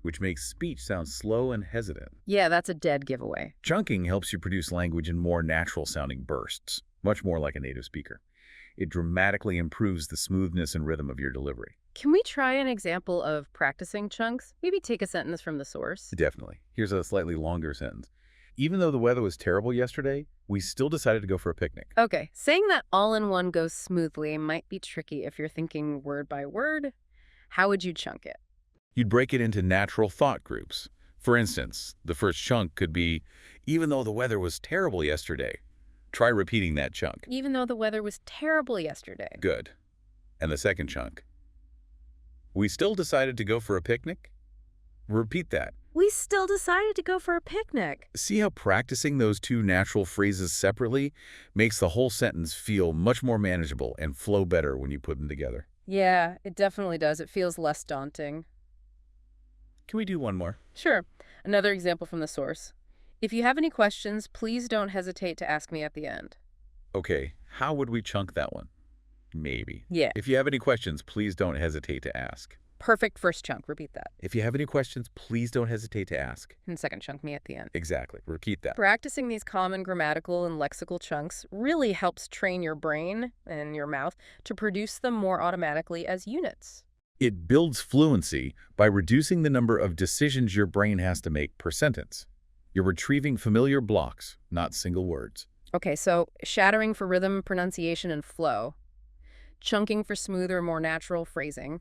which makes speech sound slow and hesitant. Yeah, that's a dead giveaway. Chunking helps you produce language in more natural-sounding bursts, much more like a native speaker. It dramatically improves the smoothness and rhythm of your delivery. Can we try an example of practicing chunks? Maybe take a sentence from the source. Definitely. Here's a slightly longer sentence. Even though the weather was terrible yesterday, we still decided to go for a picnic. Okay, saying that all in one goes smoothly might be tricky if you're thinking word by word. How would you chunk it? You'd break it into natural thought groups. For instance, the first chunk could be, even though the weather was terrible yesterday. Try repeating that chunk. Even though the weather was terrible yesterday. Good. And the second chunk. We still decided to go for a picnic? Repeat that. We still decided to go for a picnic. See how practicing those two natural phrases separately makes the whole sentence feel much more manageable and flow better when you put them together. Yeah, it definitely does. It feels less daunting. Can we do one more? Sure. Another example from the source. If you have any questions, please don't hesitate to ask me at the end. Okay, how would we chunk that one? Maybe. Yeah. If you have any questions, please don't hesitate to ask. Perfect first chunk. Repeat that. If you have any questions, please don't hesitate to ask. And second chunk, me at the end. Exactly. Repeat that. Practicing these common grammatical and lexical chunks really helps train your brain and your mouth to produce them more automatically as units. It builds fluency by reducing the number of decisions your brain has to make per sentence. You're retrieving familiar blocks, not single words. Okay, so shattering for rhythm, pronunciation, and flow. Chunking for smoother, more natural phrasing.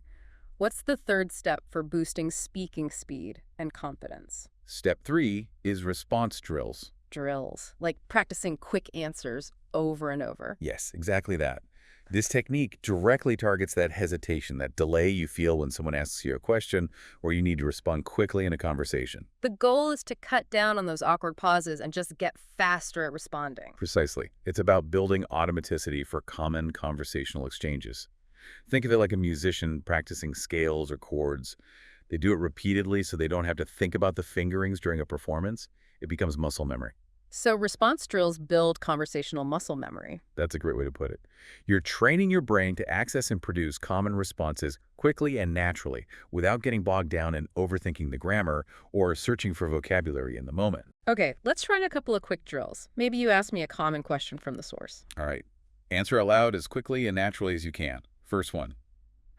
What's the third step for boosting speaking speed and confidence? Step 3 is response drills. Drills, like practicing quick answers over and over. Yes, exactly that. This technique directly targets that hesitation, that delay you feel when someone asks you a question or you need to respond quickly in a conversation. The goal is to cut down on those awkward pauses and just get faster at responding. Precisely. It's about building automaticity for common conversational exchanges. Think of it like a musician practicing scales or chords. They do it repeatedly so they don't have to think about the fingerings during a performance. It becomes muscle memory. So response drills build conversational muscle memory. That's a great way to put it. You're training your brain to access and produce common responses quickly and naturally without getting bogged down in overthinking the grammar or searching for vocabulary in the moment. Okay, let's try a couple of quick drills. Maybe you ask me a common question from the source. All right. Answer aloud as quickly and naturally as you can. First one.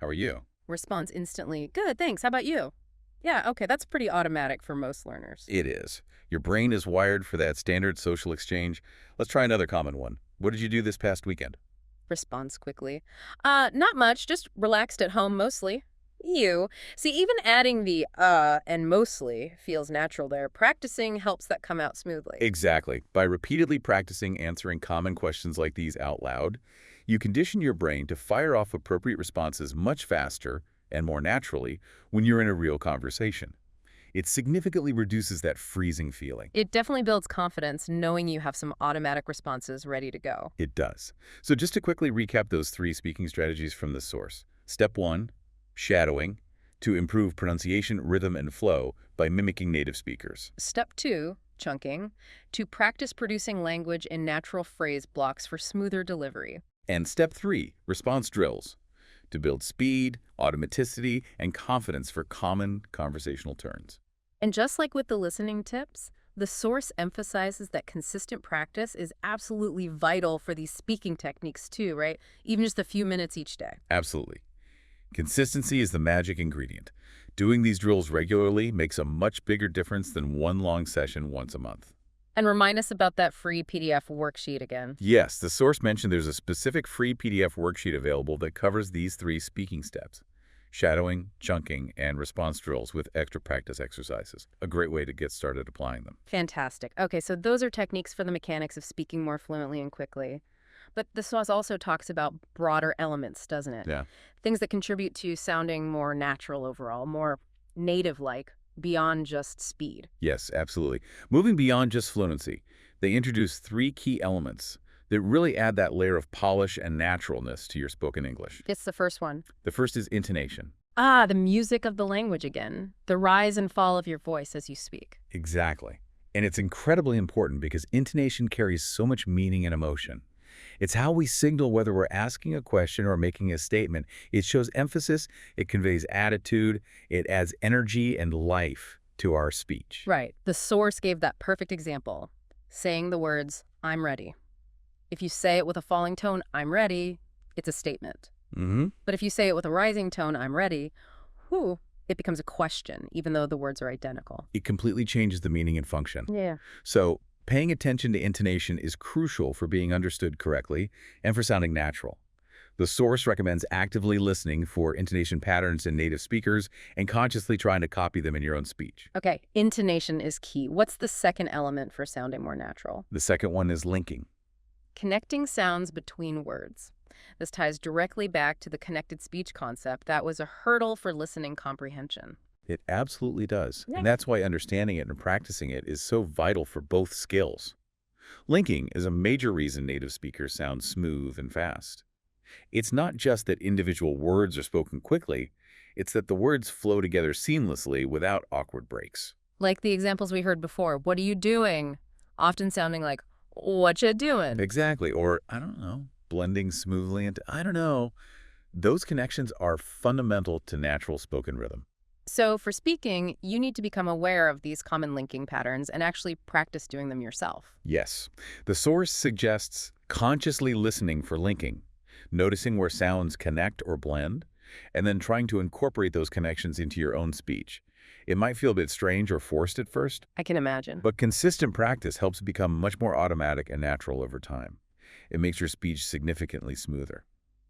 How are you? Response instantly. Good, thanks. How about you? Yeah, okay, that's pretty automatic for most learners. It is. Your brain is wired for that standard social exchange. Let's try another common one. What did you do this past weekend? Response quickly. Not much, just relaxed at home mostly. You. See, even adding the and mostly feels natural there. Practicing helps that come out smoothly. Exactly. By repeatedly practicing answering common questions like these out loud, you condition your brain to fire off appropriate responses much faster and more naturally when you're in a real conversation. It significantly reduces that freezing feeling. It definitely builds confidence knowing you have some automatic responses ready to go. It does. So just to quickly recap those 3 speaking strategies from the source. Step 1, shadowing, to improve pronunciation, rhythm, and flow by mimicking native speakers. Step 2, chunking, to practice producing language in natural phrase blocks for smoother delivery. And step 3, response drills, to build speed, automaticity, and confidence for common conversational turns. And just like with the listening tips, the source emphasizes that consistent practice is absolutely vital for these speaking techniques too, right? Even just a few minutes each day. Absolutely. Consistency is the magic ingredient. Doing these drills regularly makes a much bigger difference than one long session once a month. And remind us about that free PDF worksheet again. Yes, the source mentioned there's a specific free PDF worksheet available that covers these 3 speaking steps: shadowing, chunking, and response drills with extra practice exercises. A great way to get started applying them. Fantastic. Okay, so those are techniques for the mechanics of speaking more fluently and quickly. But the source also talks about broader elements, doesn't it? Yeah. Things that contribute to sounding more natural overall, more native-like, beyond just speed. Yes, absolutely. Moving beyond just fluency, they introduce 3 key elements that really add that layer of polish and naturalness to your spoken English. It's the first one. The first is intonation. The music of the language again. The rise and fall of your voice as you speak. Exactly. And it's incredibly important because intonation carries so much meaning and emotion. It's how we signal whether we're asking a question or making a statement. It shows emphasis, it conveys attitude, it adds energy and life to our speech. Right. The source gave that perfect example, saying the words, I'm ready. If you say it with a falling tone, I'm ready, it's a statement. Mm-hmm. But if you say it with a rising tone, I'm ready, whew, it becomes a question, even though the words are identical. It completely changes the meaning and function. Yeah. So, paying attention to intonation is crucial for being understood correctly and for sounding natural. The source recommends actively listening for intonation patterns in native speakers and consciously trying to copy them in your own speech. Okay, intonation is key. What's the second element for sounding more natural? The second one is linking. Connecting sounds between words. This ties directly back to the connected speech concept that was a hurdle for listening comprehension. It absolutely does. Yeah. And that's why understanding it and practicing it is so vital for both skills. Linking is a major reason native speakers sound smooth and fast. It's not just that individual words are spoken quickly, it's that the words flow together seamlessly without awkward breaks. Like the examples we heard before, what are you doing? Often sounding like, what you doing? Exactly. Or, I don't know, blending smoothly into, I don't know. Those connections are fundamental to natural spoken rhythm. So for speaking, you need to become aware of these common linking patterns and actually practice doing them yourself. Yes. The source suggests consciously listening for linking, noticing where sounds connect or blend, and then trying to incorporate those connections into your own speech. It might feel a bit strange or forced at first, I can imagine. but consistent practice helps it become much more automatic and natural over time. It makes your speech significantly smoother.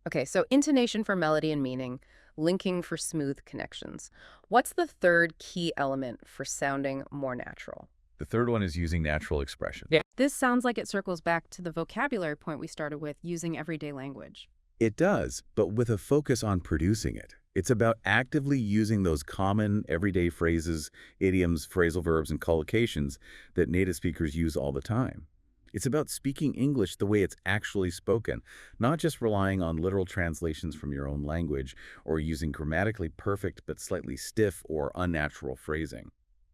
Okay, so intonation for melody and meaning, linking for smooth connections. What's the third key element for sounding more natural? The third one is using natural expression. This sounds like it circles back to the vocabulary point we started with, using everyday language. It does, but with a focus on producing it. It's about actively using those common everyday phrases, idioms, phrasal verbs, and collocations that native speakers use all the time. It's about speaking English the way it's actually spoken, not just relying on literal translations from your own language or using grammatically perfect but slightly stiff or unnatural phrasing.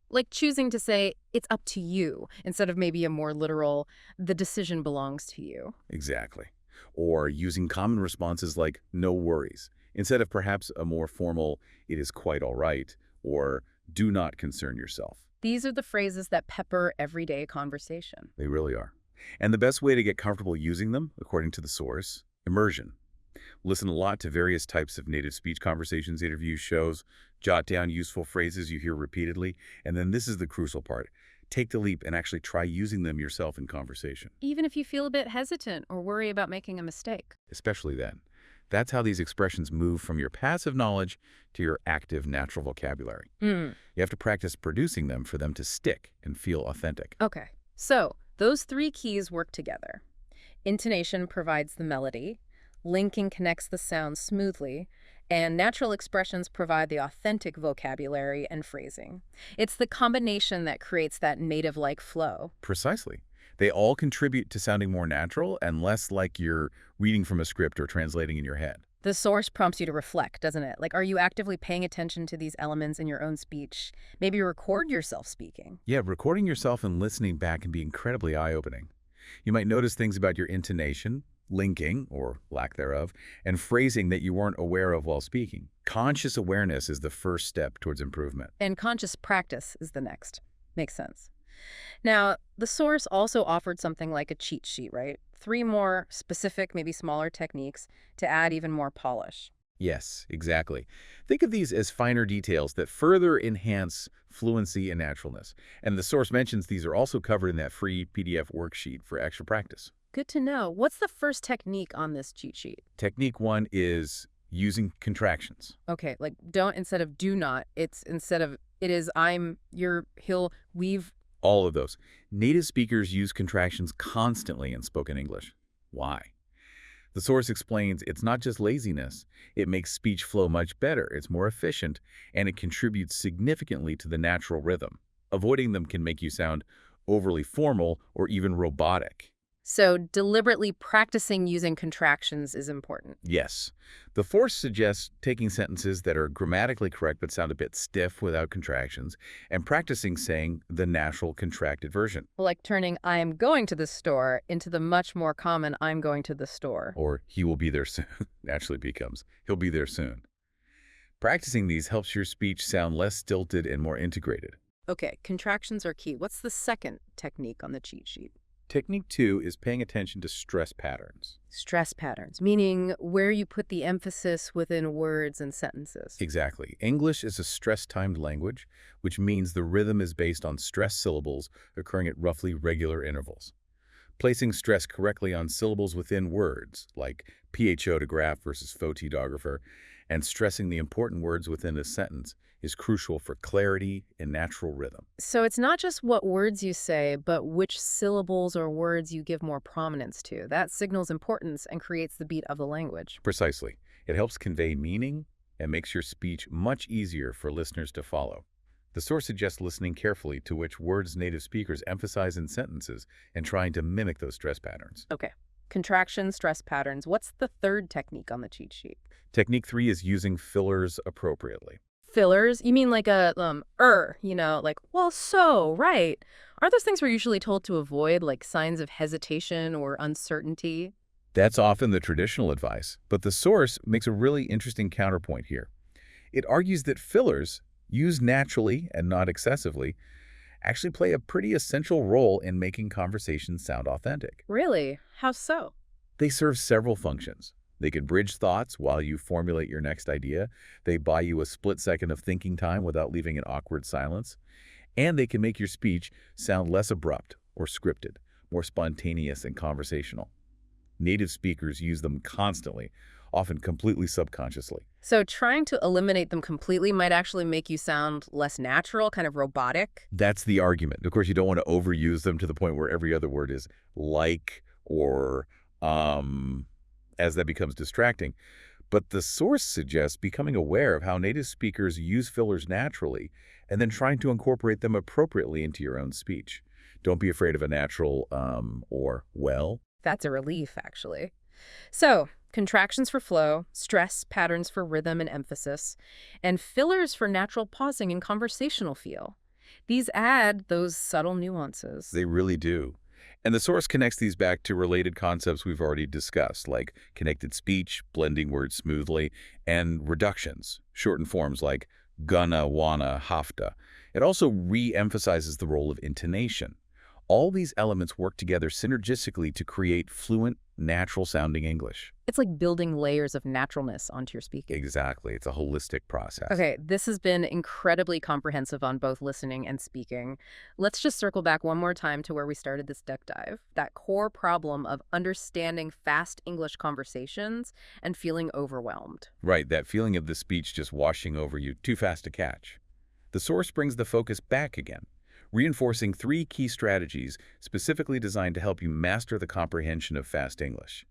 Like choosing to say, it's up to you, instead of maybe a more literal, the decision belongs to you. Exactly. Or using common responses like, no worries, instead of perhaps a more formal, it is quite all right, or do not concern yourself. These are the phrases that pepper everyday conversation. They really are. And the best way to get comfortable using them, according to the source, immersion. Listen a lot to various types of native speech conversations, interviews, shows, jot down useful phrases you hear repeatedly, and then this is the crucial part. Take the leap and actually try using them yourself in conversation. Even if you feel a bit hesitant or worry about making a mistake. Especially then. That's how these expressions move from your passive knowledge to your active natural vocabulary. You have to practice producing them for them to stick and feel authentic. Okay, so those three keys work together. Intonation provides the melody, linking connects the sound smoothly, and natural expressions provide the authentic vocabulary and phrasing. It's the combination that creates that native-like flow. Precisely. They all contribute to sounding more natural and less like you're reading from a script or translating in your head. The source prompts you to reflect, doesn't it? Like, are you actively paying attention to these elements in your own speech? Maybe record yourself speaking. Yeah, recording yourself and listening back can be incredibly eye-opening. You might notice things about your intonation, linking, or lack thereof, and phrasing that you weren't aware of while speaking. Conscious awareness is the first step towards improvement. And conscious practice is the next. Makes sense. Now, the source also offered something like a cheat sheet, right? 3 more specific, maybe smaller techniques to add even more polish. Yes, exactly. Think of these as finer details that further enhance fluency and naturalness. And the source mentions these are also covered in that free PDF worksheet for extra practice. Good to know. What's the first technique on this cheat sheet? Technique 1 is using contractions. Okay, like don't instead of do not, it's instead of it is I'm, you're, he'll, we've. All of those. Native speakers use contractions constantly in spoken English. Why? The source explains it's not just laziness. It makes speech flow much better, it's more efficient, and it contributes significantly to the natural rhythm. Avoiding them can make you sound overly formal or even robotic. So deliberately practicing using contractions is important. Yes. The force suggests taking sentences that are grammatically correct but sound a bit stiff without contractions and practicing saying the natural contracted version. Like turning "I am going to the store" into the much more common "I'm going to the store." Or he will be there soon naturally becomes he'll be there soon. Practicing these helps your speech sound less stilted and more integrated. Okay, contractions are key. What's the second technique on the cheat sheet? Technique 2 is paying attention to stress patterns. Stress patterns, meaning where you put the emphasis within words and sentences. Exactly. English is a stress-timed language, which means the rhythm is based on stress syllables occurring at roughly regular intervals. Placing stress correctly on syllables within words, like photograph versus photographer, and stressing the important words within a sentence is crucial for clarity and natural rhythm. So it's not just what words you say, but which syllables or words you give more prominence to. That signals importance and creates the beat of the language. Precisely. It helps convey meaning and makes your speech much easier for listeners to follow. The source suggests listening carefully to which words native speakers emphasize in sentences and trying to mimic those stress patterns. Okay. Contraction, stress patterns. What's the third technique on the cheat sheet? Technique 3 is using fillers appropriately. Fillers? You mean like a, like, well, so, right. Aren't those things we're usually told to avoid, like signs of hesitation or uncertainty? That's often the traditional advice, but the source makes a really interesting counterpoint here. It argues that fillers, used naturally and not excessively, actually play a pretty essential role in making conversations sound authentic. Really? How so? They serve several functions. They can bridge thoughts while you formulate your next idea. They buy you a split second of thinking time without leaving an awkward silence. And they can make your speech sound less abrupt or scripted, more spontaneous and conversational. Native speakers use them constantly, often completely subconsciously. So trying to eliminate them completely might actually make you sound less natural, kind of robotic? That's the argument. Of course, you don't want to overuse them to the point where every other word is like or as that becomes distracting. But the source suggests becoming aware of how native speakers use fillers naturally and then trying to incorporate them appropriately into your own speech. Don't be afraid of a natural or well. That's a relief, actually. So, contractions for flow, stress patterns for rhythm and emphasis, and fillers for natural pausing and conversational feel. These add those subtle nuances. They really do. And the source connects these back to related concepts we've already discussed, like connected speech, blending words smoothly, and reductions, shortened forms like gonna, wanna, hafta. It also re-emphasizes the role of intonation. All these elements work together synergistically to create fluent, natural-sounding English. It's like building layers of naturalness onto your speaking. Exactly. It's a holistic process. Okay, this has been incredibly comprehensive on both listening and speaking. Let's just circle back one more time to where we started this deep dive. That core problem of understanding fast English conversations and feeling overwhelmed. Right, that feeling of the speech just washing over you, too fast to catch. The source brings the focus back again, reinforcing 3 key strategies specifically designed to help you master the comprehension of fast English.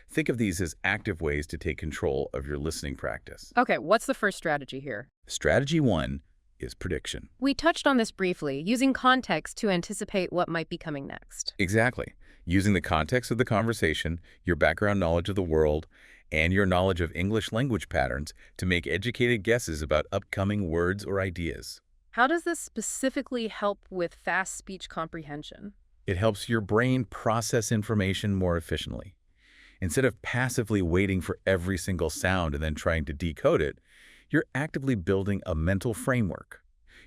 Think of these as active ways to take control of your listening practice. Okay, what's the first strategy here? Strategy 1 is prediction. We touched on this briefly, using context to anticipate what might be coming next. Exactly. Using the context of the conversation, your background knowledge of the world, and your knowledge of English language patterns to make educated guesses about upcoming words or ideas. How does this specifically help with fast speech comprehension? It helps your brain process information more efficiently. Instead of passively waiting for every single sound and then trying to decode it, you're actively building a mental framework.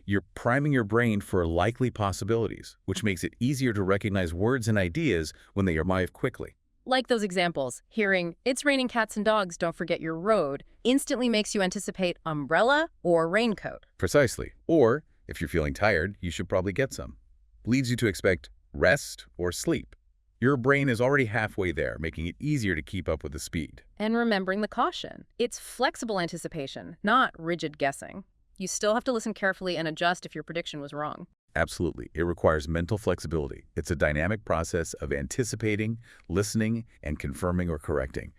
You're priming your brain for likely possibilities, which makes it easier to recognize words and ideas when they arrive quickly. Like those examples, hearing, "It's raining cats and dogs, don't forget your road," instantly makes you anticipate umbrella or raincoat. Precisely. Or, if you're feeling tired, you should probably get some. Leads you to expect rest or sleep. Your brain is already halfway there, making it easier to keep up with the speed. And remembering the caution. It's flexible anticipation, not rigid guessing. You still have to listen carefully and adjust if your prediction was wrong. Absolutely. It requires mental flexibility. It's a dynamic process of anticipating, listening, and confirming or correcting.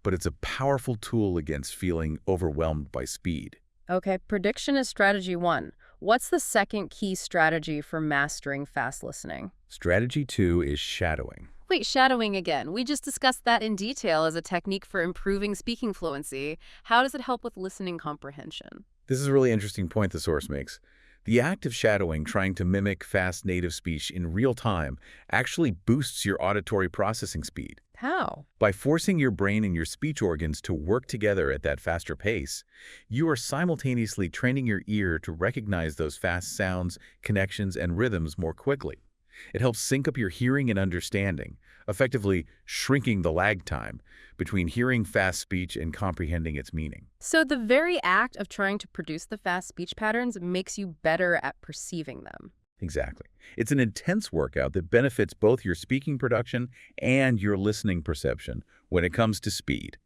But it's a powerful tool against feeling overwhelmed by speed. Okay, prediction is strategy 1. What's the second key strategy for mastering fast listening? Strategy 2 is shadowing. Wait, shadowing again. We just discussed that in detail as a technique for improving speaking fluency. How does it help with listening comprehension? This is a really interesting point the source makes. The act of shadowing, trying to mimic fast native speech in real time, actually boosts your auditory processing speed. How? By forcing your brain and your speech organs to work together at that faster pace, you are simultaneously training your ear to recognize those fast sounds, connections, and rhythms more quickly. It helps sync up your hearing and understanding, effectively shrinking the lag time between hearing fast speech and comprehending its meaning. So the very act of trying to produce the fast speech patterns makes you better at perceiving them. Exactly. It's an intense workout that benefits both your speaking production and your listening perception when it comes to speed.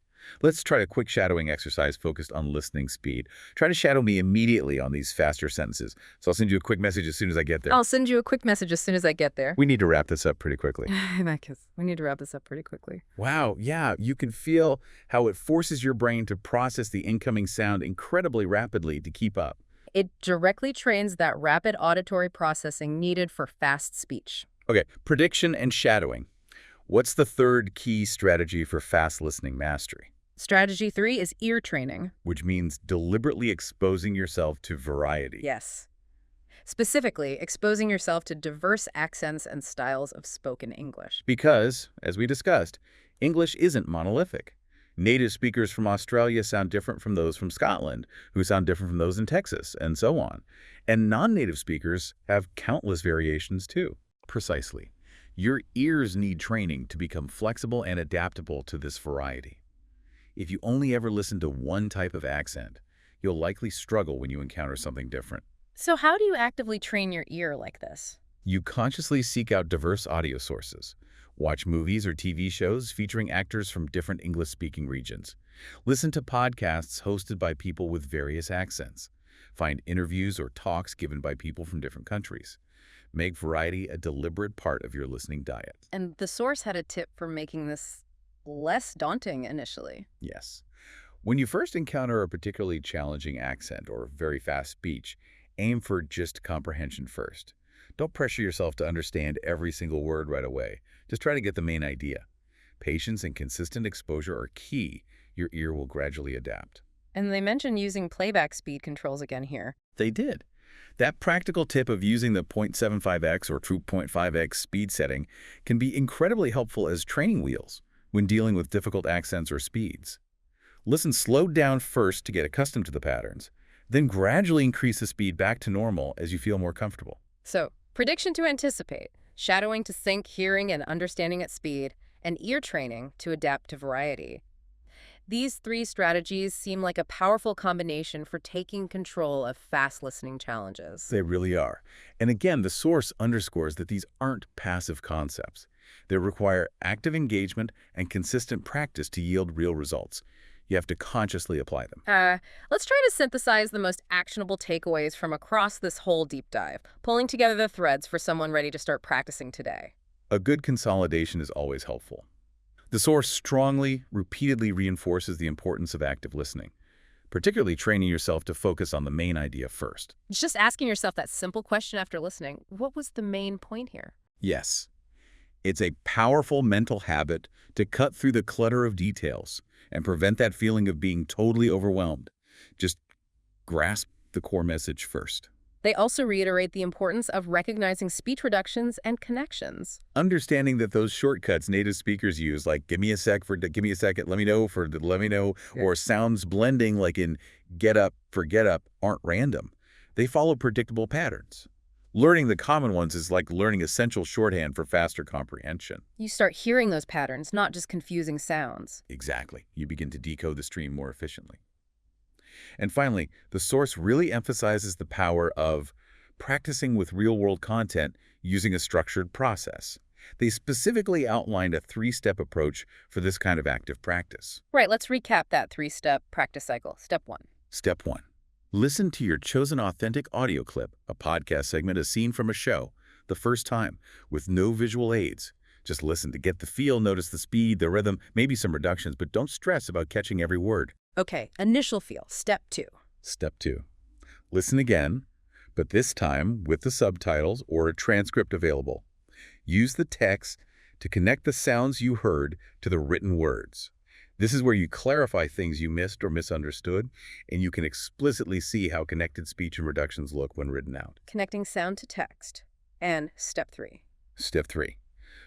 Let's try a quick shadowing exercise focused on listening speed. Try to shadow me immediately on these faster sentences. So I'll send you a quick message as soon as I get there. I'll send you a quick message as soon as I get there. We need to wrap this up pretty quickly. We need to wrap this up pretty quickly. Wow, yeah, you can feel how it forces your brain to process the incoming sound incredibly rapidly to keep up. It directly trains that rapid auditory processing needed for fast speech. Okay, prediction and shadowing. What's the third key strategy for fast listening mastery? Strategy 3 is ear training. Which means deliberately exposing yourself to variety. Yes. Specifically, exposing yourself to diverse accents and styles of spoken English. Because, as we discussed, English isn't monolithic. Native speakers from Australia sound different from those from Scotland, who sound different from those in Texas, and so on. And non-native speakers have countless variations too. Precisely. Your ears need training to become flexible and adaptable to this variety. If you only ever listen to one type of accent, you'll likely struggle when you encounter something different. So how do you actively train your ear like this? You consciously seek out diverse audio sources. Watch movies or TV shows featuring actors from different English-speaking regions. Listen to podcasts hosted by people with various accents. Find interviews or talks given by people from different countries. Make variety a deliberate part of your listening diet. And the source had a tip for making this less daunting initially. Yes. When you first encounter a particularly challenging accent or very fast speech, aim for just comprehension first. Don't pressure yourself to understand every single word right away. Just try to get the main idea. Patience and consistent exposure are key. Your ear will gradually adapt. And they mentioned using playback speed controls again here. They did. That practical tip of using the 0.75x or 2.5x speed setting can be incredibly helpful as training wheels when dealing with difficult accents or speeds. Listen slowed down first to get accustomed to the patterns, then gradually increase the speed back to normal as you feel more comfortable. So, prediction to anticipate, shadowing to sync hearing and understanding at speed, and ear training to adapt to variety. These 3 strategies seem like a powerful combination for taking control of fast listening challenges. They really are. And again, the source underscores that these aren't passive concepts. They require active engagement and consistent practice to yield real results. You have to consciously apply them. Let's try to synthesize the most actionable takeaways from across this whole deep dive, pulling together the threads for someone ready to start practicing today. A good consolidation is always helpful. The source strongly, repeatedly reinforces the importance of active listening, particularly training yourself to focus on the main idea first. Just asking yourself that simple question after listening, what was the main point here? Yes. It's a powerful mental habit to cut through the clutter of details and prevent that feeling of being totally overwhelmed. Just grasp the core message first. They also reiterate the importance of recognizing speech reductions and connections. Understanding that those shortcuts native speakers use, like give me a second, let me know, Yeah. or sounds blending like in get up, forget up, aren't random. They follow predictable patterns. Learning the common ones is like learning essential shorthand for faster comprehension. You start hearing those patterns, not just confusing sounds. Exactly. You begin to decode the stream more efficiently. And finally, the source really emphasizes the power of practicing with real-world content using a structured process. They specifically outlined a 3-step approach for this kind of active practice. Right, let's recap that 3-step practice cycle. Step 1. Step 1. Listen to your chosen authentic audio clip, a podcast segment, a scene from a show, the first time, with no visual aids. Just listen to get the feel, notice the speed, the rhythm, maybe some reductions, but don't stress about catching every word. Okay, initial feel. Step 2. Step 2. Listen again, but this time with the subtitles or a transcript available. Use the text to connect the sounds you heard to the written words. This is where you clarify things you missed or misunderstood, and you can explicitly see how connected speech and reductions look when written out. Connecting sound to text. And step 3. Step 3.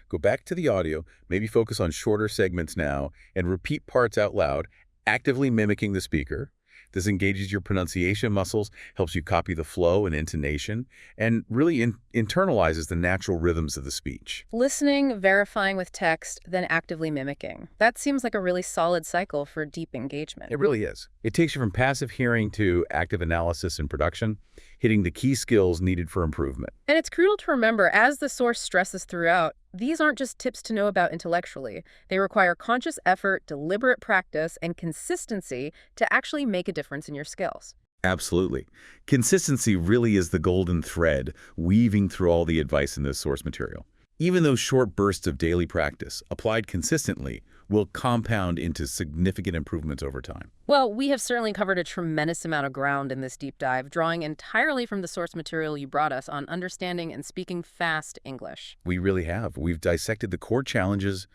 Go back to the audio, maybe focus on shorter segments now, and repeat parts out loud, actively mimicking the speaker. This engages your pronunciation muscles, helps you copy the flow and intonation, and really internalizes the natural rhythms of the speech. Listening, verifying with text, then actively mimicking. That seems like a really solid cycle for deep engagement. It really is. It takes you from passive hearing to active analysis and production, hitting the key skills needed for improvement. And it's crucial to remember, as the source stresses throughout, these aren't just tips to know about intellectually. They require conscious effort, deliberate practice, and consistency to actually make a difference in your skills. Absolutely. Consistency really is the golden thread weaving through all the advice in this source material. Even those short bursts of daily practice, applied consistently, will compound into significant improvements over time. Well, we have certainly covered a tremendous amount of ground in this deep dive, drawing entirely from the source material you brought us on understanding and speaking fast English. We really have. We've dissected the core challenges,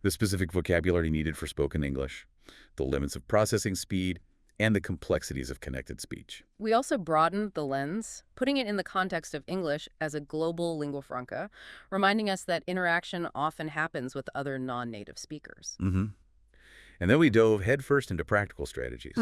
the specific vocabulary needed for spoken English, the limits of processing speed, and the complexities of connected speech. We also broadened the lens, putting it in the context of English as a global lingua franca, reminding us that interaction often happens with other non-native speakers. And then we dove headfirst into practical strategies.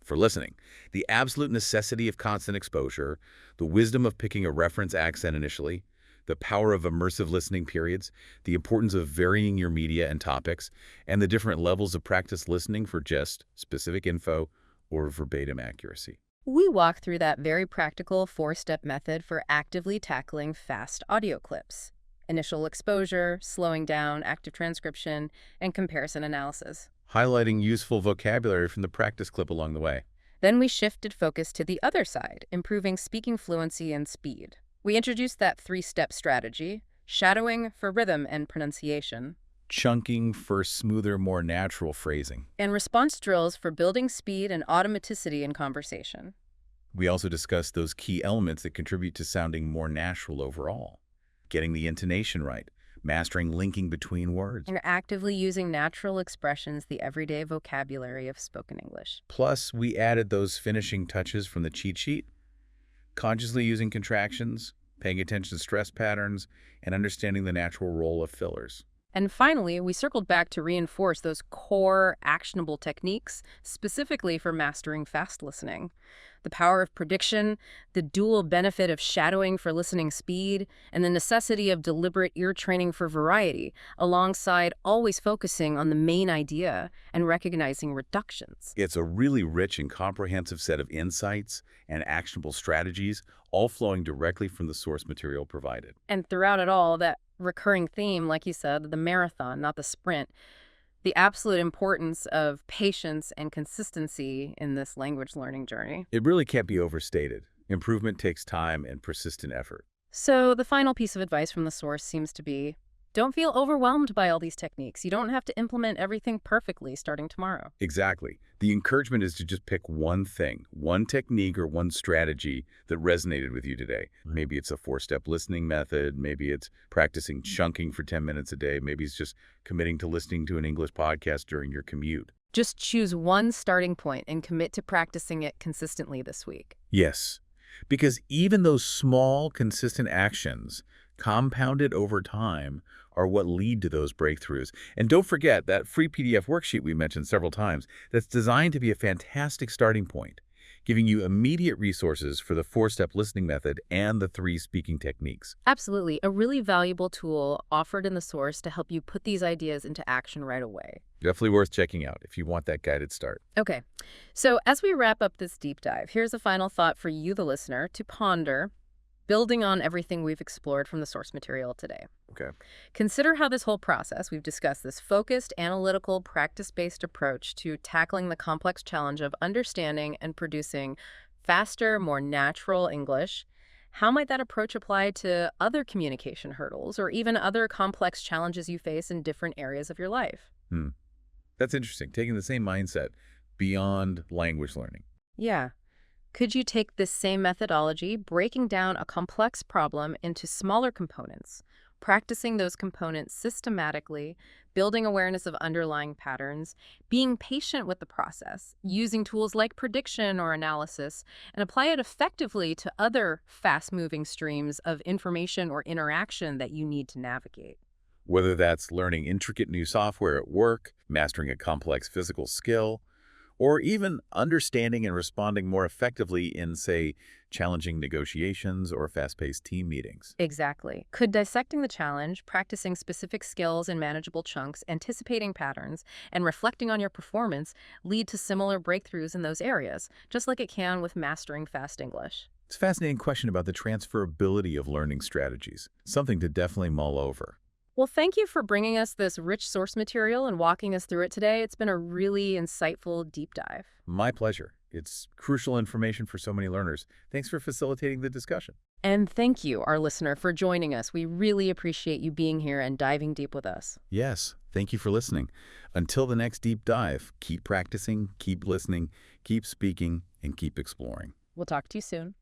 For listening, the absolute necessity of constant exposure, the wisdom of picking a reference accent initially, the power of immersive listening periods, the importance of varying your media and topics, and the different levels of practice listening for just specific info or verbatim accuracy. We walk through that very practical 4-step method for actively tackling fast audio clips: initial exposure, slowing down, active transcription, and comparison analysis. Highlighting useful vocabulary from the practice clip along the way. Then we shifted focus to the other side, improving speaking fluency and speed. We introduced that 3-step strategy: shadowing for rhythm and pronunciation, Chunking for smoother, more natural phrasing. and response drills for building speed and automaticity in conversation. We also discussed those key elements that contribute to sounding more natural overall. Getting the intonation right, mastering linking between words. And actively using natural expressions, the everyday vocabulary of spoken English. Plus, we added those finishing touches from the cheat sheet, consciously using contractions, paying attention to stress patterns, and understanding the natural role of fillers. And finally, we circled back to reinforce those core actionable techniques specifically for mastering fast listening. The power of prediction, the dual benefit of shadowing for listening speed, and the necessity of deliberate ear training for variety, alongside always focusing on the main idea and recognizing reductions. It's a really rich and comprehensive set of insights and actionable strategies, all flowing directly from the source material provided. And throughout it all, that recurring theme, like you said, the marathon, not the sprint, the absolute importance of patience and consistency in this language learning journey. It really can't be overstated. Improvement takes time and persistent effort. So the final piece of advice from the source seems to be, don't feel overwhelmed by all these techniques. You don't have to implement everything perfectly starting tomorrow. Exactly. The encouragement is to just pick one thing, one technique or one strategy that resonated with you today. Maybe it's a 4-step listening method. Maybe it's practicing chunking for 10 minutes a day. Maybe it's just committing to listening to an English podcast during your commute. Just choose one starting point and commit to practicing it consistently this week. Yes, because even those small, consistent actions compounded over time are what lead to those breakthroughs. And don't forget that free PDF worksheet we mentioned several times that's designed to be a fantastic starting point, giving you immediate resources for the 4-step listening method and the 3 speaking techniques. Absolutely. A really valuable tool offered in the source to help you put these ideas into action right away. Definitely worth checking out if you want that guided start. Okay, so as we wrap up this deep dive, here's a final thought for you, the listener, to ponder, building on everything we've explored from the source material today. Okay. Consider how this whole process, we've discussed this focused, analytical, practice-based approach to tackling the complex challenge of understanding and producing faster, more natural English. How might that approach apply to other communication hurdles or even other complex challenges you face in different areas of your life? That's interesting. Taking the same mindset beyond language learning. Yeah. Could you take this same methodology, breaking down a complex problem into smaller components, Practicing those components systematically, building awareness of underlying patterns, being patient with the process, using tools like prediction or analysis, and apply it effectively to other fast-moving streams of information or interaction that you need to navigate. Whether that's learning intricate new software at work, mastering a complex physical skill, or even understanding and responding more effectively in, say, challenging negotiations or fast-paced team meetings. Exactly. Could dissecting the challenge, practicing specific skills in manageable chunks, anticipating patterns, and reflecting on your performance lead to similar breakthroughs in those areas, just like it can with mastering fast English? It's a fascinating question about the transferability of learning strategies, something to definitely mull over. Well, thank you for bringing us this rich source material and walking us through it today. It's been a really insightful deep dive. My pleasure. It's crucial information for so many learners. Thanks for facilitating the discussion. And thank you, our listener, for joining us. We really appreciate you being here and diving deep with us. Yes, thank you for listening. Until the next deep dive, keep practicing, keep listening, keep speaking, and keep exploring. We'll talk to you soon.